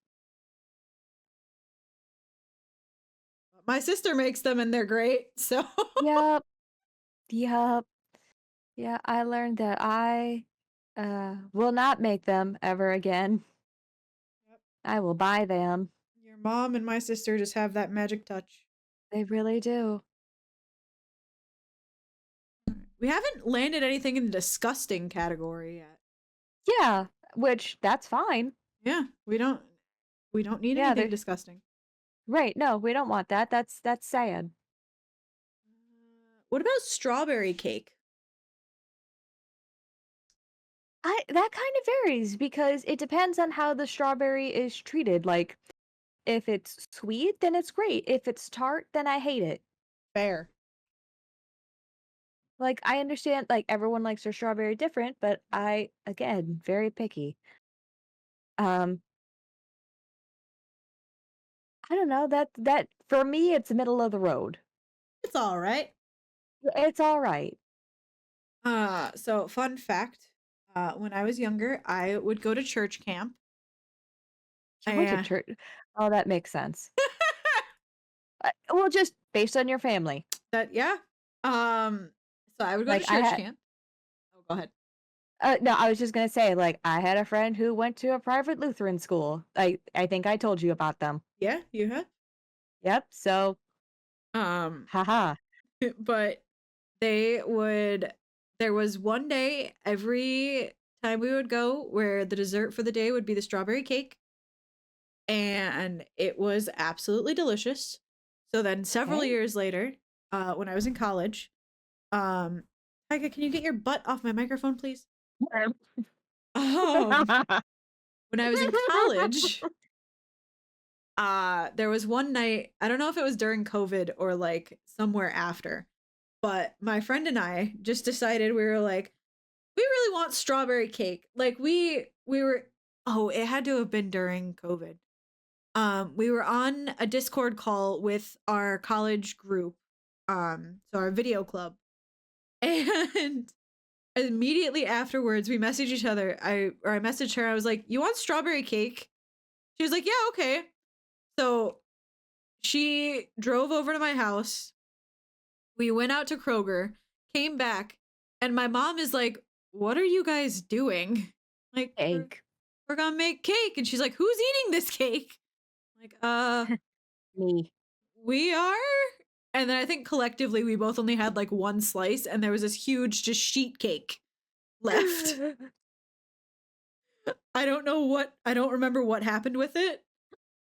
My sister makes them, and they're great. So Yup. Yup. Yeah, I learned that I, will not make them ever again. Yep. I will buy them. Your mom and my sister just have that magic touch. They really do. We haven't landed anything in the disgusting category yet. Yeah, which that's fine. Yeah, we don't need Yeah, anything they're disgusting. right. No, we don't want that. That's sad. What about strawberry cake? That kind of varies because it depends on how the strawberry is treated. Like if it's sweet, then it's great. If it's tart, then I hate it. Fair. Like I understand like everyone likes their strawberry different, but I again, very picky. Um I don't know, that for me it's middle of the road. It's all right. It's all right. So fun fact, when I was younger, I would go to church camp. You went to And church. Oh, that makes sense. Well, just based on your family. that yeah. Um so I would go to Like I church had camp. Oh, go ahead. no, I was just gonna say, like, I had a friend who went to a private Lutheran school. I think I told you about them. Yeah, you have. Yep. So, Um haha. but they would there was one day every time we would go where the dessert for the day would be the strawberry cake, and it was absolutely delicious. So then several Okay. years later, when I was in college, um, Tyga, can you get your butt off my microphone, please? Um, when I was in college, there was one night, I don't know if it was during COVID or like somewhere after, but my friend and I just decided we were like, we really want strawberry cake. Like we were oh, it had to have been during COVID. We were on a Discord call with our college group, so our video club. And immediately afterwards we messaged each other. I messaged her, I was like, "You want strawberry cake?" She was like, "Yeah, okay." So she drove over to my house. We went out to Kroger, came back, and my mom is like, "What are you guys doing?" Like, Egg. we're gonna make cake. And she's like, "Who's eating this cake?" Like, Me. we are. And then I think collectively we both only had like one slice, and there was this huge just sheet cake left. I don't remember what happened with it.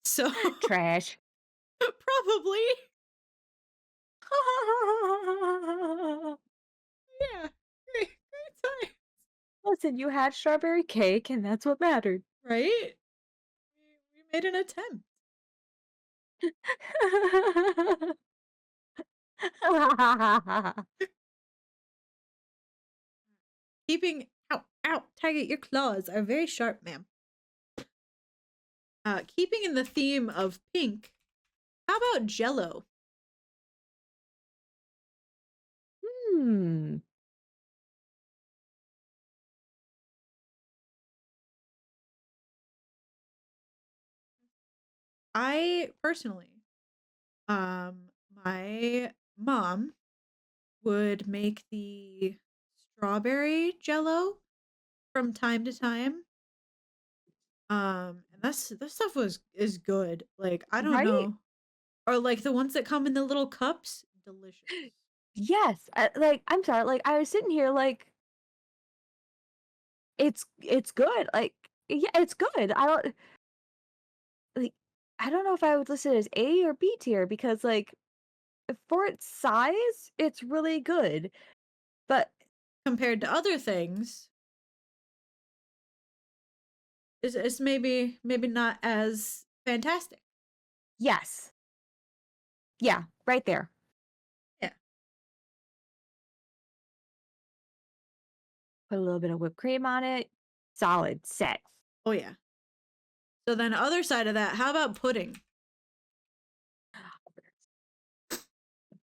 So Trash. probably, yeah. Great time, Listen, you had strawberry cake, and that's what mattered. right? We made an attempt. Keeping ow, Tiger, your claws are very sharp, ma'am. Keeping in the theme of pink, how about Jello? Hmm. I personally, my mom would make the strawberry Jello from time to time. And that stuff is good. Like, I don't Right? know. Or like the ones that come in the little cups, delicious. Yes. Like, I'm sorry. Like, I was sitting here, like, it's good. Like, yeah, it's good. Like, I don't know if I would list it as A or B tier because, like, for its size, it's really good. But Compared to other things, it's maybe not as fantastic. yes, yeah, right there. Yeah. Put a little bit of whipped cream on it. Solid set. Oh yeah. So then other side of that, how about pudding?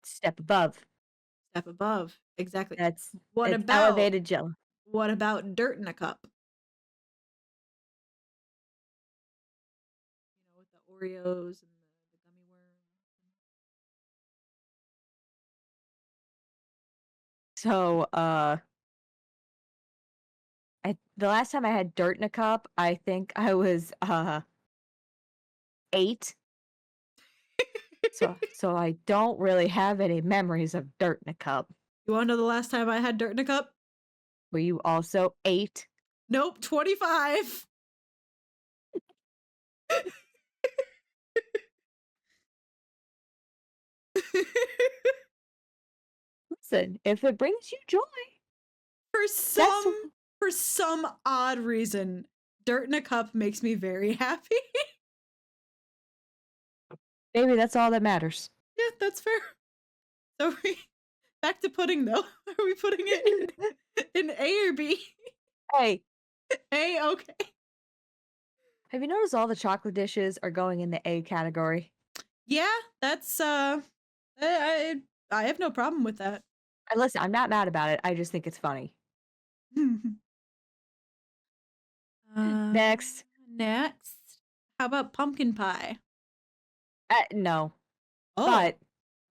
Step above. Step above. Exactly. That's What it's about elevated jello. dirt in a cup? You know, with the Oreos and the gummy worms. So, the last time I had dirt in a cup, I think I was 8. So I don't really have any memories of dirt in a cup. You wanna know the last time I had dirt in a cup? Were you also 8? Nope, 25. Listen, if it brings you joy, For that's for some odd reason, dirt in a cup makes me very happy. maybe that's all that matters. Yeah, that's fair. So back to pudding though. Are we putting it in A or B? Hey, A, okay. have you noticed all the chocolate dishes are going in the A category? Yeah, that's I have no problem with that. And listen, I'm not mad about it. I just think it's funny. uh, Next. next. How about pumpkin pie? No, Oh, but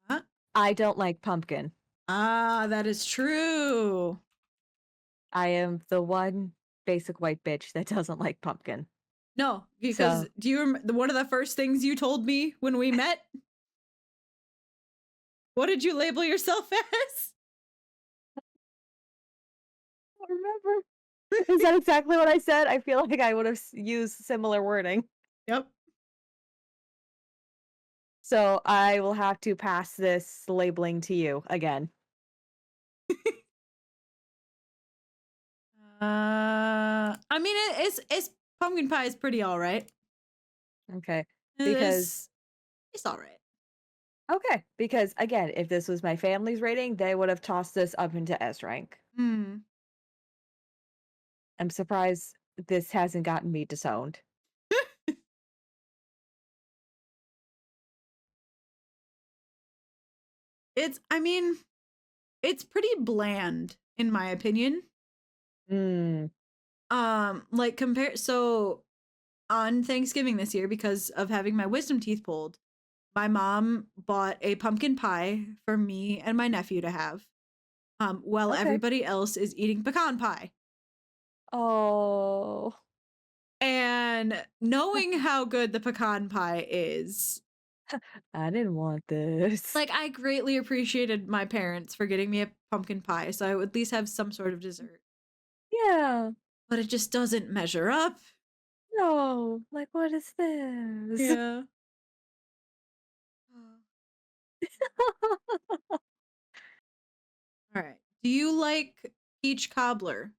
huh? I don't like pumpkin. Ah, that is true. I am the one basic white bitch that doesn't like pumpkin. No, because So, do you remember one of the first things you told me when we met? What did you label yourself as? I don't remember. Is that exactly what I said? I feel like I would have used similar wording. Yep. So I will have to pass this labeling to you again. I mean, it's pumpkin pie is pretty all right. Okay. Because It's it's all right. because again, if this was my family's rating, they would have tossed this up into S rank. Hmm. I'm surprised this hasn't gotten me disowned. I mean, it's pretty bland in my opinion. Mm, Like compare so on Thanksgiving this year because of having my wisdom teeth pulled, my mom bought a pumpkin pie for me and my nephew to have. While okay. everybody else is eating pecan pie. Oh, And knowing how good the pecan pie is, I didn't want this. like I greatly appreciated my parents for getting me a pumpkin pie so I would at least have some sort of dessert. Yeah. But it just doesn't measure up. No. Like, what is this? Yeah. All right. Do you like peach cobbler?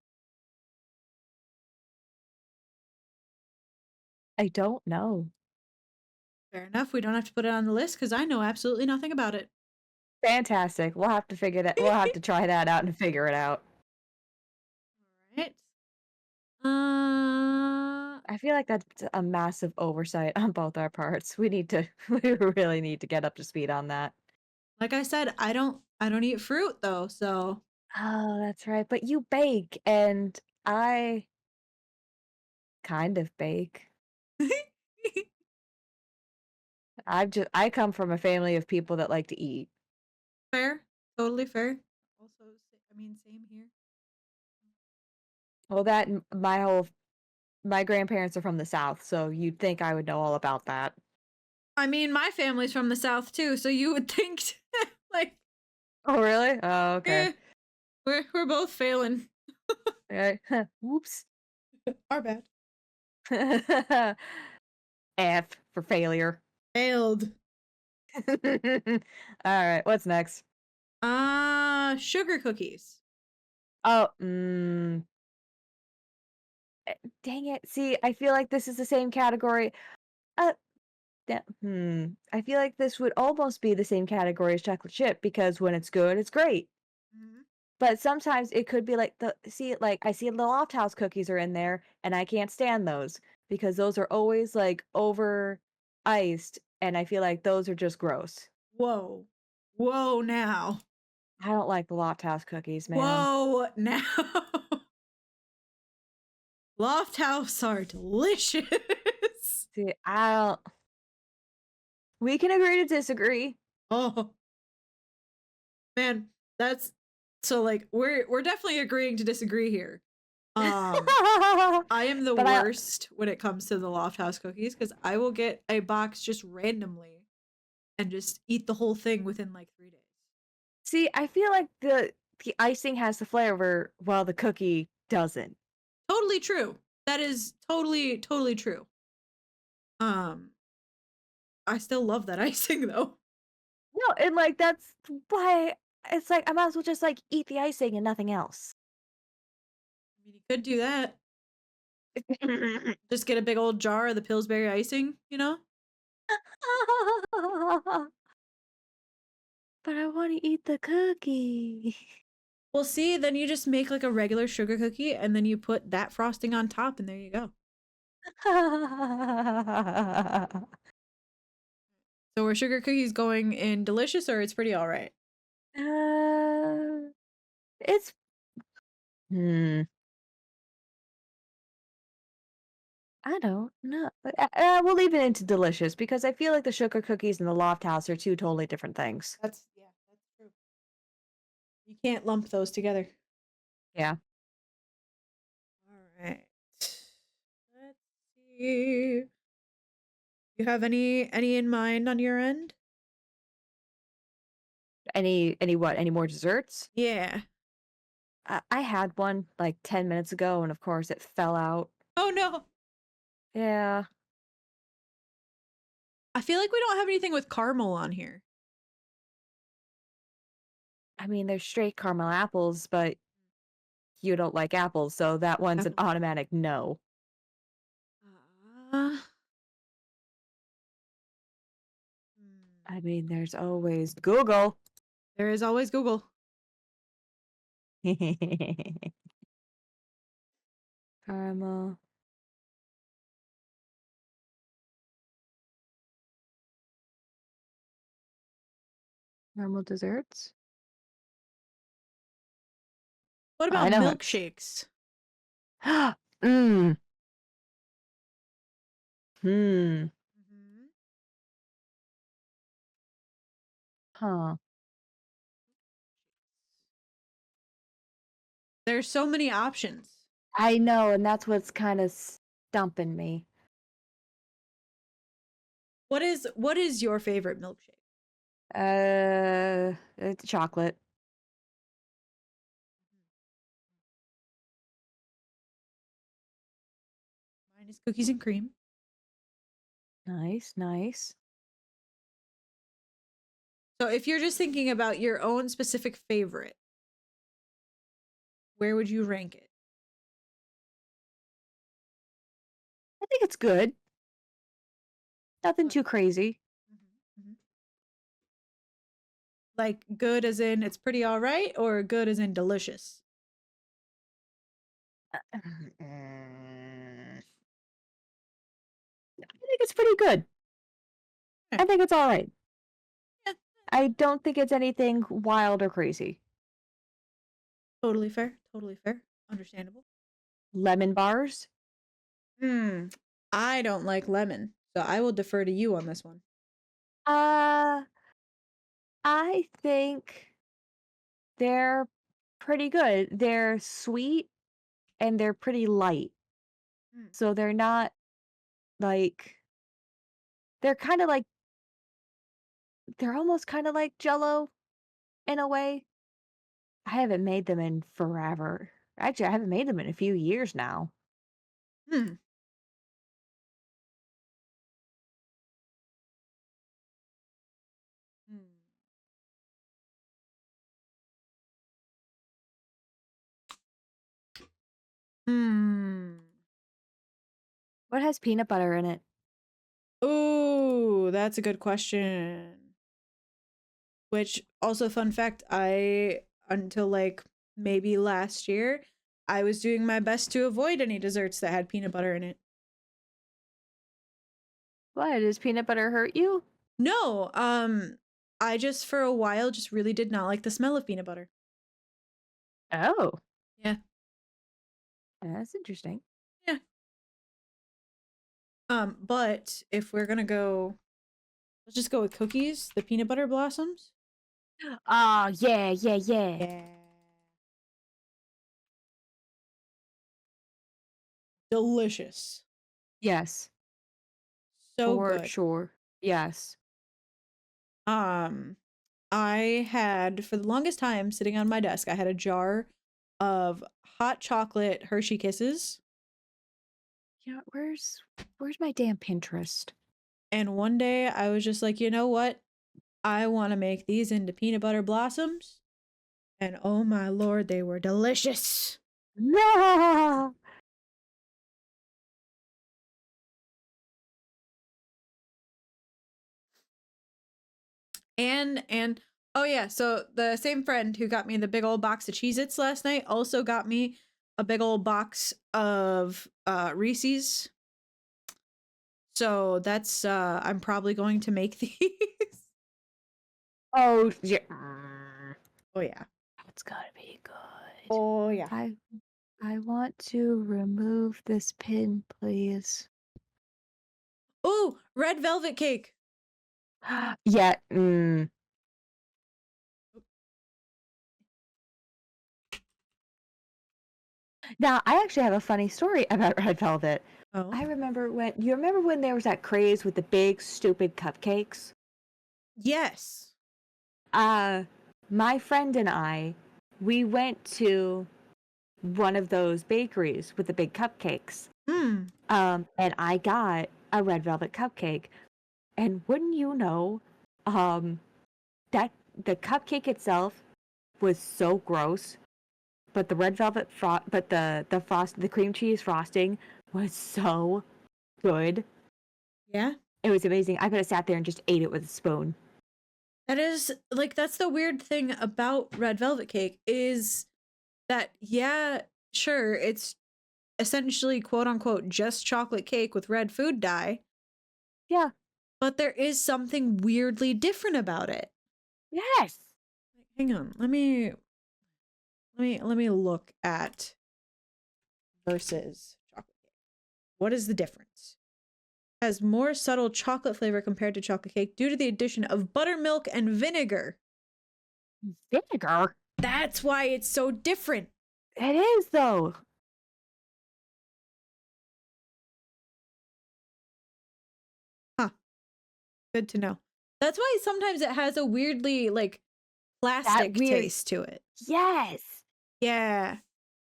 I don't know. Fair enough. We don't have to put it on the list because I know absolutely nothing about it. Fantastic. We'll have to figure that. We'll have to try that out and figure it out. All right. Uh, I feel like that's a massive oversight on both our parts. We need to. We really need to get up to speed on that. like I said, I don't eat fruit though, so Oh, that's right. But you bake, and I kind of bake. I come from a family of people that like to eat. fair. Totally fair. Also, I mean, same here. Well, that and my grandparents are from the South, so you'd think I would know all about that. I mean, my family's from the South too, so you would think like, Oh, really? Oh, okay. eh, we're both failing. Okay. Whoops. Our bad. F for failure. Failed. All right, what's next? Sugar cookies. Oh, dang it. See, I feel like this is the same category. Uh, I feel like this would almost be the same category as chocolate chip because when it's good, it's great. Mhm. But sometimes it could be like like I see the Loft House cookies are in there, and I can't stand those because those are always like over iced, and I feel like those are just gross. Whoa. Whoa now. I don't like the Loft House cookies, man. Whoa now. Loft House are delicious. See, I don't. We can agree to disagree. Oh man, that's so like we're definitely agreeing to disagree here. I am the But I worst when it comes to the Loft House cookies because I will get a box just randomly and just eat the whole thing within like 3 days. see, I feel like the icing has the flavor while the cookie doesn't. Totally true. That is totally true. Um, I still love that icing though. No, and like that's why it's like I might as well just like eat the icing and nothing else. I mean, you could do that. Just get a big old jar of the Pillsbury icing, you know? But I want to eat the cookie. Well, see, then you just make like a regular sugar cookie and then you put that frosting on top and there you go. So are sugar cookies going in delicious or it's pretty all right? uh, it's hmm. I don't know. We'll leave it into delicious because I feel like the sugar cookies and the Loft House are two totally different things. That's true. You can't lump those together. Yeah. All right. Let's see. You have any in mind on your end? Any what? Any more desserts? Yeah. I had one like 10 minutes ago, and of course it fell out. Oh no. Yeah. I feel like we don't have anything with caramel on here. I mean, there's straight caramel apples, but you don't like apples, so that one's an Apple. automatic no. Uh, I mean, there's always Google. there is always Google. Caramel. Caramel desserts? What I about know. milkshakes? Mm. Hmm. Mhm. Huh. There's so many options. I know, and that's what's kind of stumping me. What is your favorite milkshake? It's chocolate. Mine is cookies and cream. Nice, nice. So if you're just thinking about your own specific favorite, where would you rank it? I think it's good. Nothing What? too crazy. Mhm. Like good as in it's pretty all right, or good as in delicious? I think it's pretty good. Yeah, I think it's all right. yeah, I don't think it's anything wild or crazy. totally fair. Totally fair. Understandable. Lemon bars? Hmm. I don't like lemon, so I will defer to you on this one. Uh, I think they're pretty good. They're sweet and they're pretty light. Hmm. So they're not like they're kind of like they're almost kind of like Jello in a way. I haven't made them in forever. Actually, I haven't made them in a few years now. Hmm. Hmm. Hmm. What has peanut butter in it? Ooh, that's a good question. Which also fun fact, I until like maybe last year, I was doing my best to avoid any desserts that had peanut butter in it. Why does peanut butter hurt you? No, I just for a while just really did not like the smell of peanut butter. Oh, Yeah. that's interesting. Yeah. But if we're gonna go, let's just go with cookies, the peanut butter blossoms. Oh, yeah, yeah, yeah. Yeah. Delicious. Yes, So for good. sure. Yes. Um, I had for the longest time sitting on my desk, I had a jar of hot chocolate Hershey Kisses. Yeah, where's my damn Pinterest? And one day I was just like, you know what? I want to make these into peanut butter blossoms. And oh my lord, they were delicious. No. And oh yeah, so the same friend who got me the big old box of Cheez-Its last night also got me a big old box of Reese's. So that's I'm probably going to make these. Oh, yeah. Oh yeah. That's gotta be good. Oh yeah. I want to remove this pin, please. Ooh, red velvet cake. Yeah. Now, I actually have a funny story about red velvet. Oh. I remember when there was that craze with the big stupid cupcakes? Yes. Uh, my friend and I, we went to one of those bakeries with the big cupcakes. Hmm. And I got a red velvet cupcake. And wouldn't you know, um, that the cupcake itself was so gross, but the red velvet but the cream cheese frosting was so good. Yeah. It was amazing. I could have sat there and just ate it with a spoon. That is like that's the weird thing about red velvet cake is that yeah, sure, it's essentially quote unquote just chocolate cake with red food dye, Yeah. but there is something weirdly different about it. Yes. Hang on, let me look at versus chocolate cake. What is the difference? Has more subtle chocolate flavor compared to chocolate cake due to the addition of buttermilk and vinegar. Vinegar. That's why it's so different. It is though. Huh. Good to know. That's why sometimes it has a weirdly like That plastic weird. taste to it. Yes. Yeah.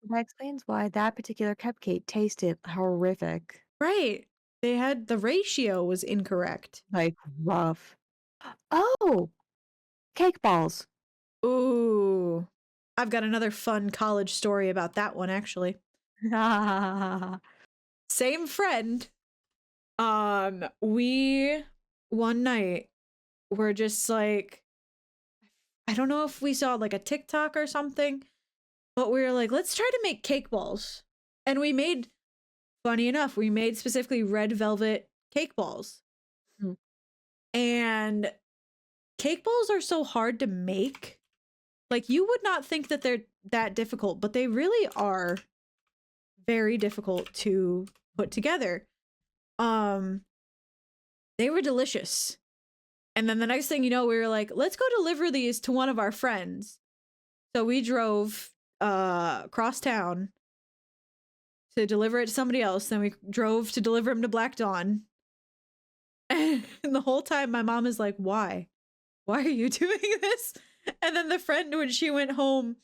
That explains why that particular cupcake tasted horrific. Right. They had the ratio was incorrect. Like rough. Oh, cake balls. Ooh. I've got another fun college story about that one actually. Same friend. We one night were just like I don't know if we saw like a TikTok or something, but we were like, let's try to make cake balls. And we made, funny enough, we made specifically red velvet cake balls. Hmm. And cake balls are so hard to make. Like, you would not think that they're that difficult, but they really are very difficult to put together. They were delicious. And then the next thing you know, we were like, let's go deliver these to one of our friends. So we drove across town to deliver it to somebody else. Then we drove to deliver them to Black Dawn. And the whole time my mom is like, why? Why are you doing this? And then the friend, when she went home,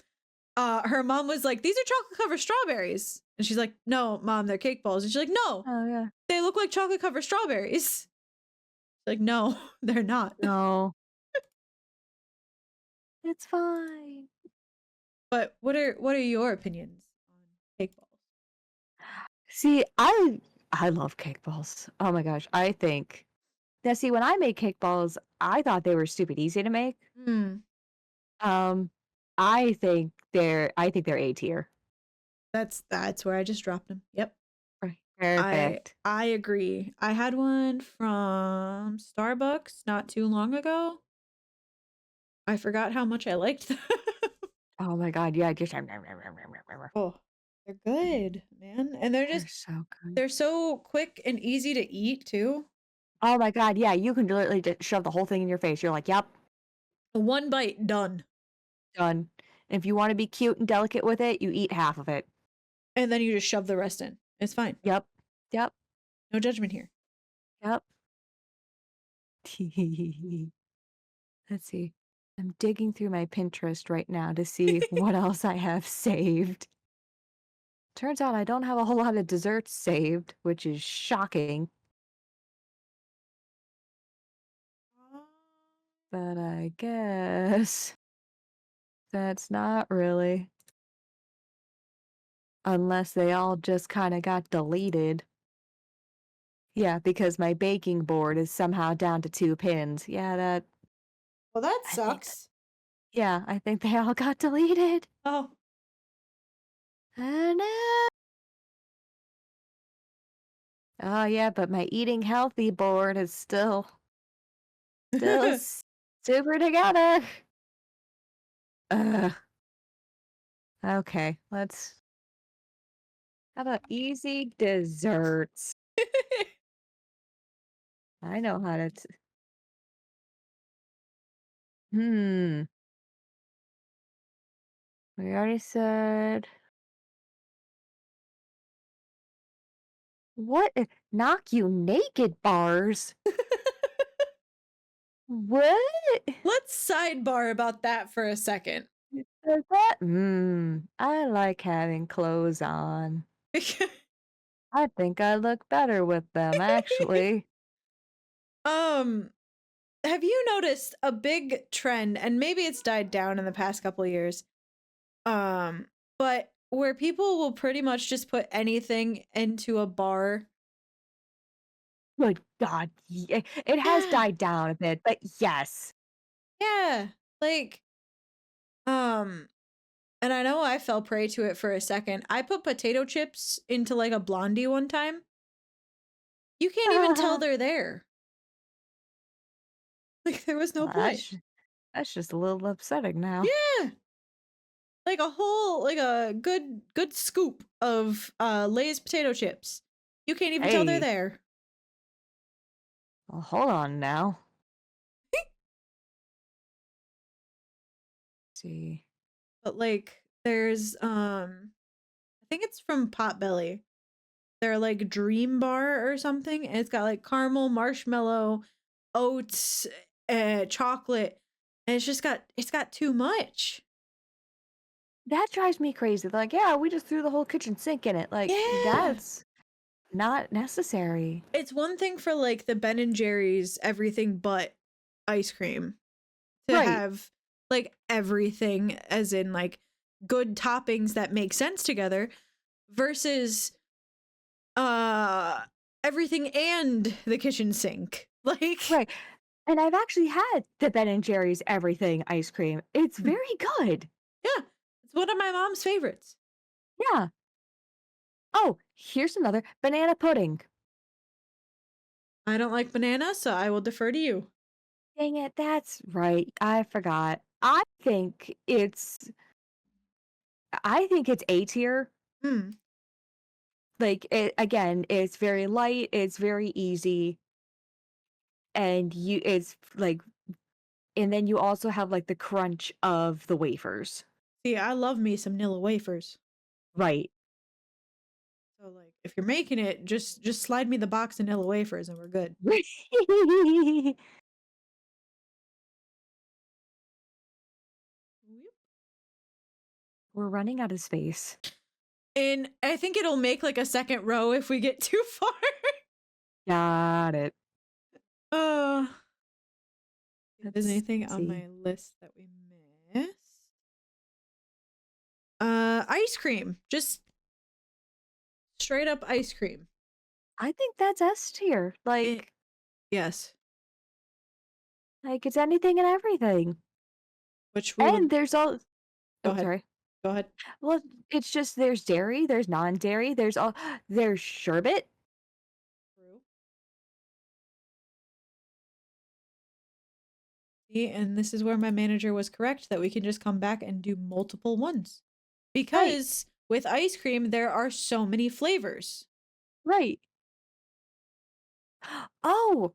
her mom was like, these are chocolate covered strawberries. And she's like, no, mom, they're cake balls. And she's like, no, Oh yeah. they look like chocolate covered strawberries. Like, no, they're not. No. It's fine. But what are your opinions on cake balls? See, I love cake balls. Oh my gosh. I think now see when I made cake balls, I thought they were stupid easy to make. Hmm. Um I think they're A tier. That's where I just dropped them. Yep. Right. I Perfect. I agree. I had one from Starbucks not too long ago. I forgot how much I liked them. Oh my god, yeah, just Oh, they're good, man. And they're they're just so good. they're so quick and easy to eat too. Oh my god, yeah, you can literally just shove the whole thing in your face. You're like, "Yep, One bite, done. done." And if you want to be cute and delicate with it, you eat half of it. And then you just shove the rest in. It's fine. Yep. Yep. No judgment here. Yep. Let's see. I'm digging through my Pinterest right now to see what else I have saved. Turns out I don't have a whole lot of desserts saved, which is shocking, but I guess that's not really. Unless they all just kind of got deleted. Yeah, because my baking board is somehow down to 2 pins. Yeah, that Well, that I think sucks. yeah, I think they all got deleted. Oh, Oh, no. Oh, yeah, but my eating healthy board is still super together. Ugh. Okay, let's how about easy desserts? I know how to hmm. We already said what? Knock you naked bars? What? let's sidebar about that for a second. Is that I like having clothes on. I think I look better with them, actually. um, have you noticed a big trend, and maybe it's died down in the past couple of years, um, but where people will pretty much just put anything into a bar? Good God, it has Yeah, died down a bit, but yes. yeah. Like, um, and I know I fell prey to it for a second. I put potato chips into like a blondie one time. You can't even tell they're there. Like there was no Well, point. that's just a little upsetting now. Yeah. Like a whole like a good scoop of Lay's potato chips. You can't even tell they're Hey, there. well, hold on now. See. But like there's I think it's from Potbelly. They're like Dream Bar or something, and it's got like caramel, marshmallow, oats, chocolate, and it's got too much. That drives me crazy. Like, yeah, we just threw the whole kitchen sink in it. Like, Yeah. that's not necessary. It's one thing for like the Ben and Jerry's everything but ice cream to Right. have like everything as in like good toppings that make sense together versus uh everything and the kitchen sink. Like Right. And I've actually had the Ben& and Jerry's everything ice cream. It's mm, very good. yeah, it's one of my mom's favorites. Yeah. Oh, here's another banana pudding. I don't like banana, so I will defer to you. Dang it, that's right. I forgot. I think it's A tier. Mm. Like it again, it's very light, it's very easy, and and then you also have like the crunch of the wafers. See, I love me some Nilla wafers. Right. So like if you're making it, just slide me the box of Nilla wafers and we're good. We're running out of space. And I think it'll make like a second row if we get too far. Got it. uh if there's Let's anything on see. my list that we missed. Ice cream. Just straight up ice cream. I think that's S tier. It yes. Like it's anything and everything. Which we And would there's all go oh ahead. sorry. Go ahead. Well, it's just there's dairy, there's non-dairy, there's sherbet. True. See, and this is where my manager was correct that we can just come back and do multiple ones. Right. Because with ice cream, there are so many flavors. Right. Oh,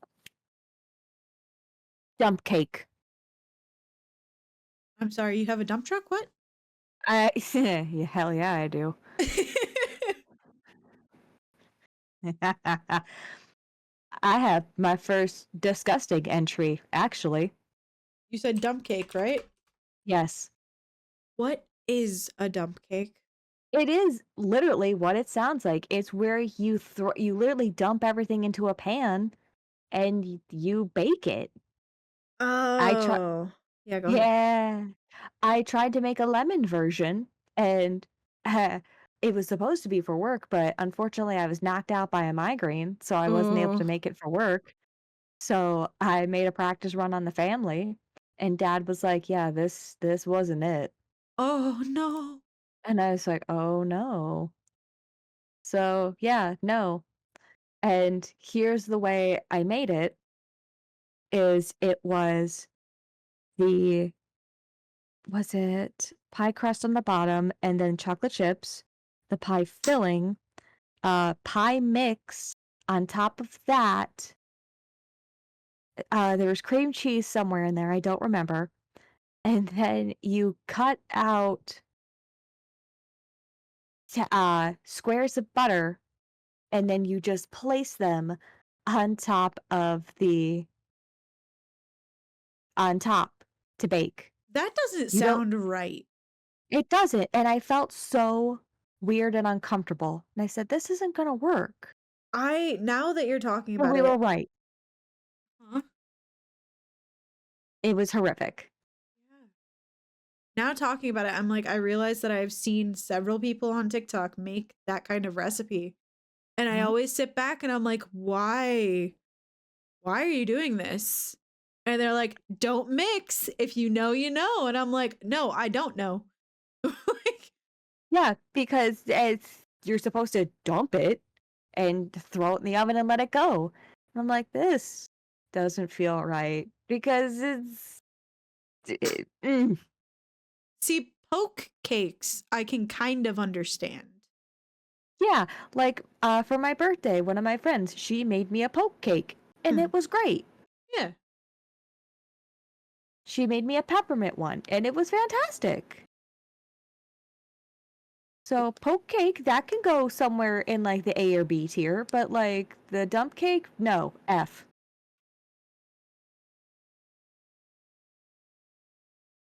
dump cake. I'm sorry, you have a dump truck? What? Yeah, hell yeah, I do. I have my first disgusting entry, actually. You said dump cake, right? Yes. What is a dump cake? It is literally what it sounds like. It's where you literally dump everything into a pan and you bake it. I try Oh. Yeah, go ahead. Yeah. I tried to make a lemon version and it was supposed to be for work, but unfortunately I was knocked out by a migraine, so I wasn't able to Oh. make it for work. So I made a practice run on the family and dad was like, "Yeah, this wasn't it." Oh no. And I was like, "Oh no." So, yeah, no. And here's the way I made it is it the was it pie crust on the bottom and then chocolate chips, the pie filling, pie mix on top of that. There was cream cheese somewhere in there, I don't remember. And then you cut out squares of butter and then you just place them on top of the on top to bake. That doesn't You don't sound right. It doesn't, and I felt so weird and uncomfortable, and I said, "This isn't gonna work." I now that you're talking And about we were it, right. huh? It was horrific. Yeah. Now talking about it, I'm like, I realize that I've seen several people on TikTok make that kind of recipe. And I Mhm. always sit back and I'm like, why? Why are you doing this? And they're like, don't mix. If you know, you know. And I'm like, no, I don't know. Like, Yeah, because it's you're supposed to dump it and throw it in the oven and let it go. And I'm like, "This doesn't feel right," because mm. see, poke cakes, I can kind of understand. Yeah, like, for my birthday, one of my friends, she made me a poke cake, and Mm, it was great. yeah. She made me a peppermint one, and it was fantastic. So, poke cake, that can go somewhere in, like, the A or B tier, but, like, the dump cake, no, F.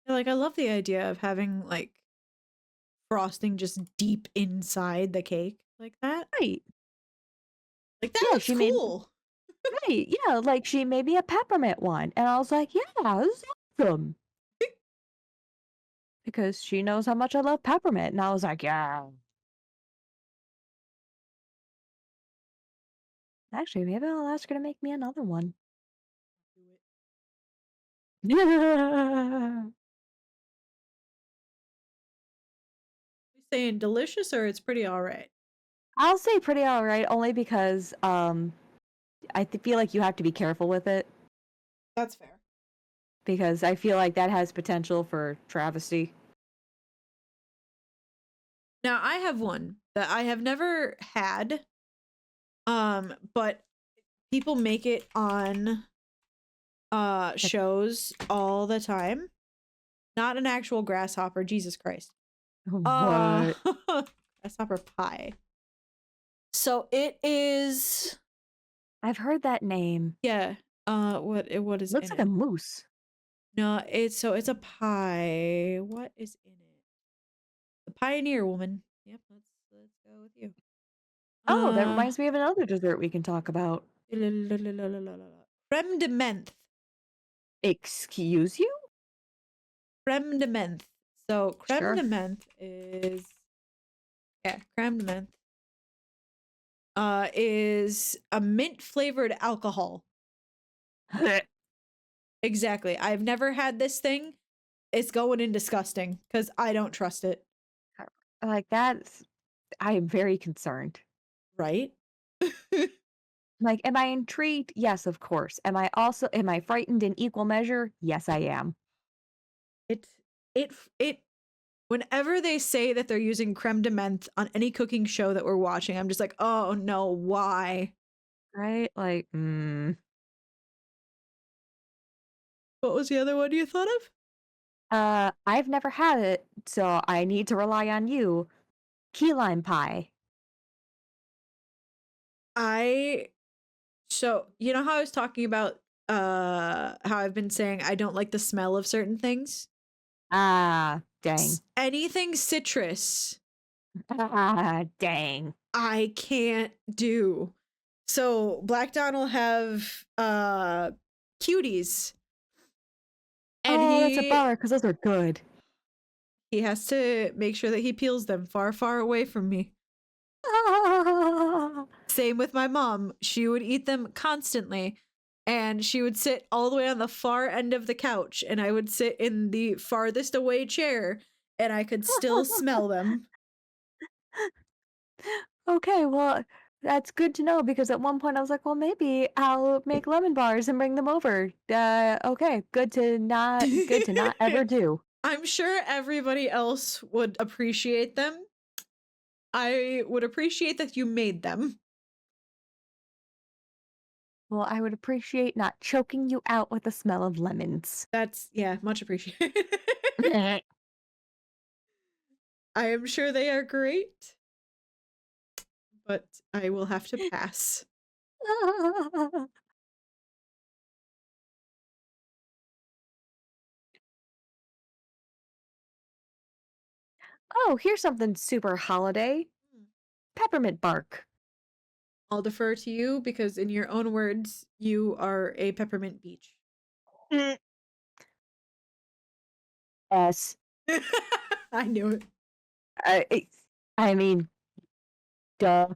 Like, I love the idea of having like frosting just deep inside the cake like that. Right. Like, that Yeah, looks she made cool. right, yeah, like, she made me a peppermint one, and I was like, "Yeah, this is awesome," because she knows how much I love peppermint, and I was like, "Yeah." Actually, maybe I'll ask her to make me another one. You saying delicious or it's pretty all right? I'll say pretty alright, only because, feel like you have to be careful with it, That's fair. because I feel like that has potential for travesty. Now, I have one that I have never had, but people make it on Like, shows all the time. Not an actual grasshopper, Jesus Christ. Uh what? grasshopper pie. So it is, I've heard that name. yeah, what is Looks in like a it? moose. No, it's a pie. What is in it? The Pioneer Woman. Yep, let's go with you. Oh, that Uh reminds me of another dessert we can talk about. creme de menthe. Excuse you? Creme de menthe. So creme de Sure. menthe is, yeah, creme de menthe is a mint flavored alcohol. Exactly. I've never had this thing. It's going in disgusting because I don't trust it. Like, that's I am very concerned. Right? Like, am I intrigued? Yes, of course. Am I frightened in equal measure? Yes, I am. it it whenever they say that they're using creme de menthe on any cooking show that we're watching, I'm just like, oh no, why? Right? Like, What was the other one you thought of? I've never had it, so I need to rely on you. Key lime pie. I So you know how I was talking about how I've been saying I don't like the smell of certain things? Ah, dang. Anything citrus, Ah, dang. I can't do. So Black Don will have cuties, and Oh, that's a bummer because those are good. he has to make sure that he peels them far, far away from me. Ah, Same with my mom. She would eat them constantly. And she would sit all the way on the far end of the couch, and I would sit in the farthest away chair, and I could still smell them. okay, well, that's good to know because at one point I was like, well, maybe I'll make lemon bars and bring them over. Okay, good to not ever do. I'm sure everybody else would appreciate them. I would appreciate that you made them. Well, I would appreciate not choking you out with the smell of lemons. That's, yeah, much appreciated. I am sure they are great, but I will have to pass. Oh, here's something super holiday. Hmm. Peppermint bark. I'll defer to you because, in your own words, you are a peppermint beach. Mm. Yes. I knew it. I, I I mean, duh.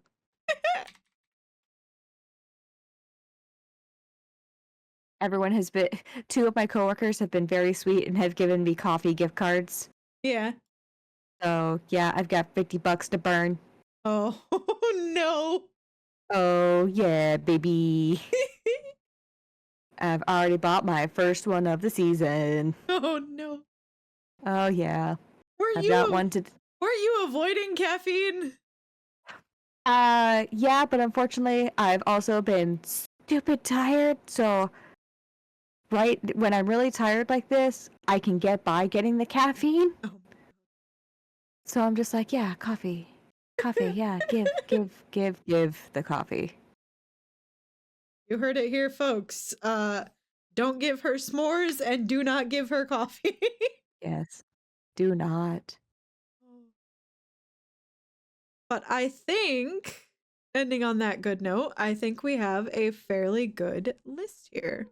Everyone has been, two of my coworkers have been very sweet and have given me coffee gift cards. Yeah. So yeah, I've got $50 to burn. Oh, no. Oh yeah, baby. I've already bought my first one of the season. Oh, no. Oh yeah. Were I've got you one to were you avoiding caffeine? yeah, but unfortunately I've also been stupid tired, so right when I'm really tired like this, I can get by getting the caffeine. Oh. So I'm just like, yeah, coffee. Coffee, yeah, give the coffee. You heard it here, folks. Don't give her s'mores and do not give her coffee. Yes. Do not. But I think, ending on that good note, I think we have a fairly good list here.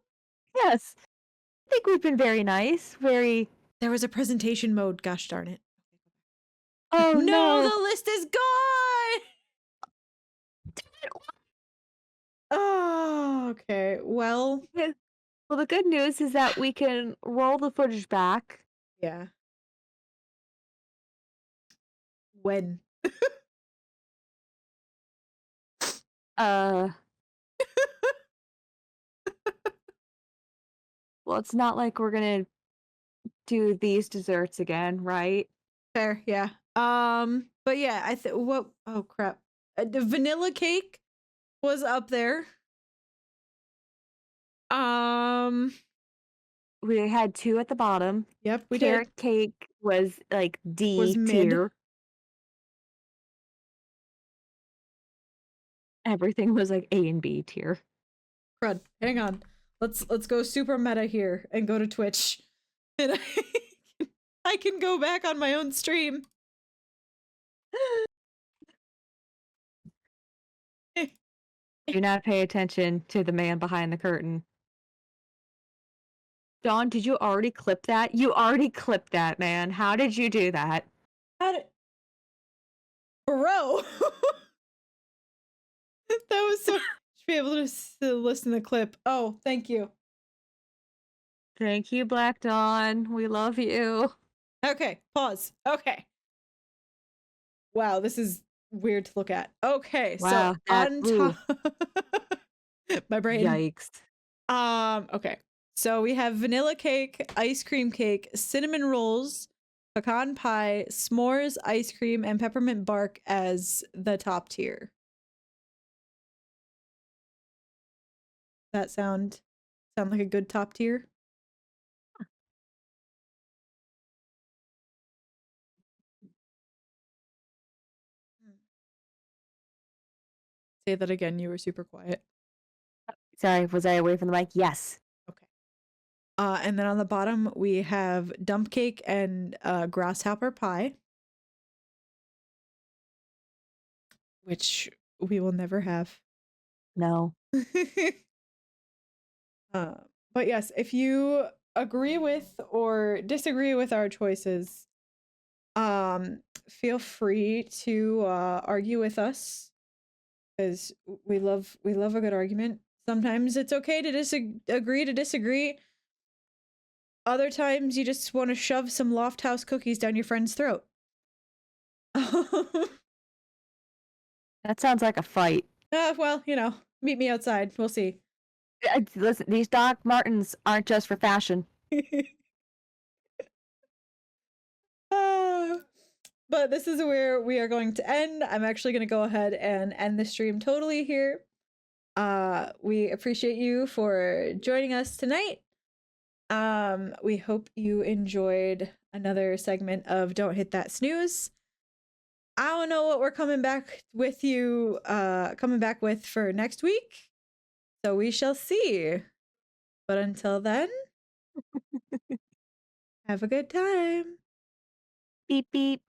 Yes. I think we've been very nice. Very There was a presentation mode, gosh darn it. oh No, no. the list is gone! Oh, okay. Well, Yeah. Well, the good news is that we can roll the footage back. yeah. When? Uh, well, it's not like we're gonna do these desserts again, right? Fair, yeah. But yeah, what oh crap. The vanilla cake was up there. Um, We had two at the bottom. yep, we did. Carrot cake was like Was D mid. tier. Everything was like A and B tier. Crud. Hang on. Let's go super meta here and go to Twitch. And I can go back on my own stream. Do not pay attention to the man behind the curtain. Dawn, did you already clip that? You already clipped that, man. How did you do that? How did... Bro. That was so should be able to listen to the clip. Oh, thank you. Thank you, Black Dawn. We love you. Okay, pause. Okay. Wow, this is weird to look at. Okay, so Wow, that on ooh, top my brain. yikes. Okay. So we have vanilla cake, ice cream cake, cinnamon rolls, pecan pie, s'mores, ice cream, and peppermint bark as the top tier. That sound like a good top tier? Say that again, you were super quiet. Sorry, was I away from the mic? Yes. Okay. And then on the bottom we have dump cake and grasshopper pie, which we will never have. No. Uh, but yes, if you agree with or disagree with our choices, feel free to argue with us because we love a good argument. Sometimes it's okay to agree to disagree. Other times you just want to shove some Loft House cookies down your friend's throat. That sounds like a fight. Well, meet me outside. We'll see. Listen, these Doc Martens aren't just for fashion. Uh, but this is where we are going to end. I'm actually going to go ahead and end the stream totally here. We appreciate you for joining us tonight. We hope you enjoyed another segment of Don't Hit That Snooze. I don't know what we're coming back with for next week. So we shall see. But until then, have a good time. Beep beep.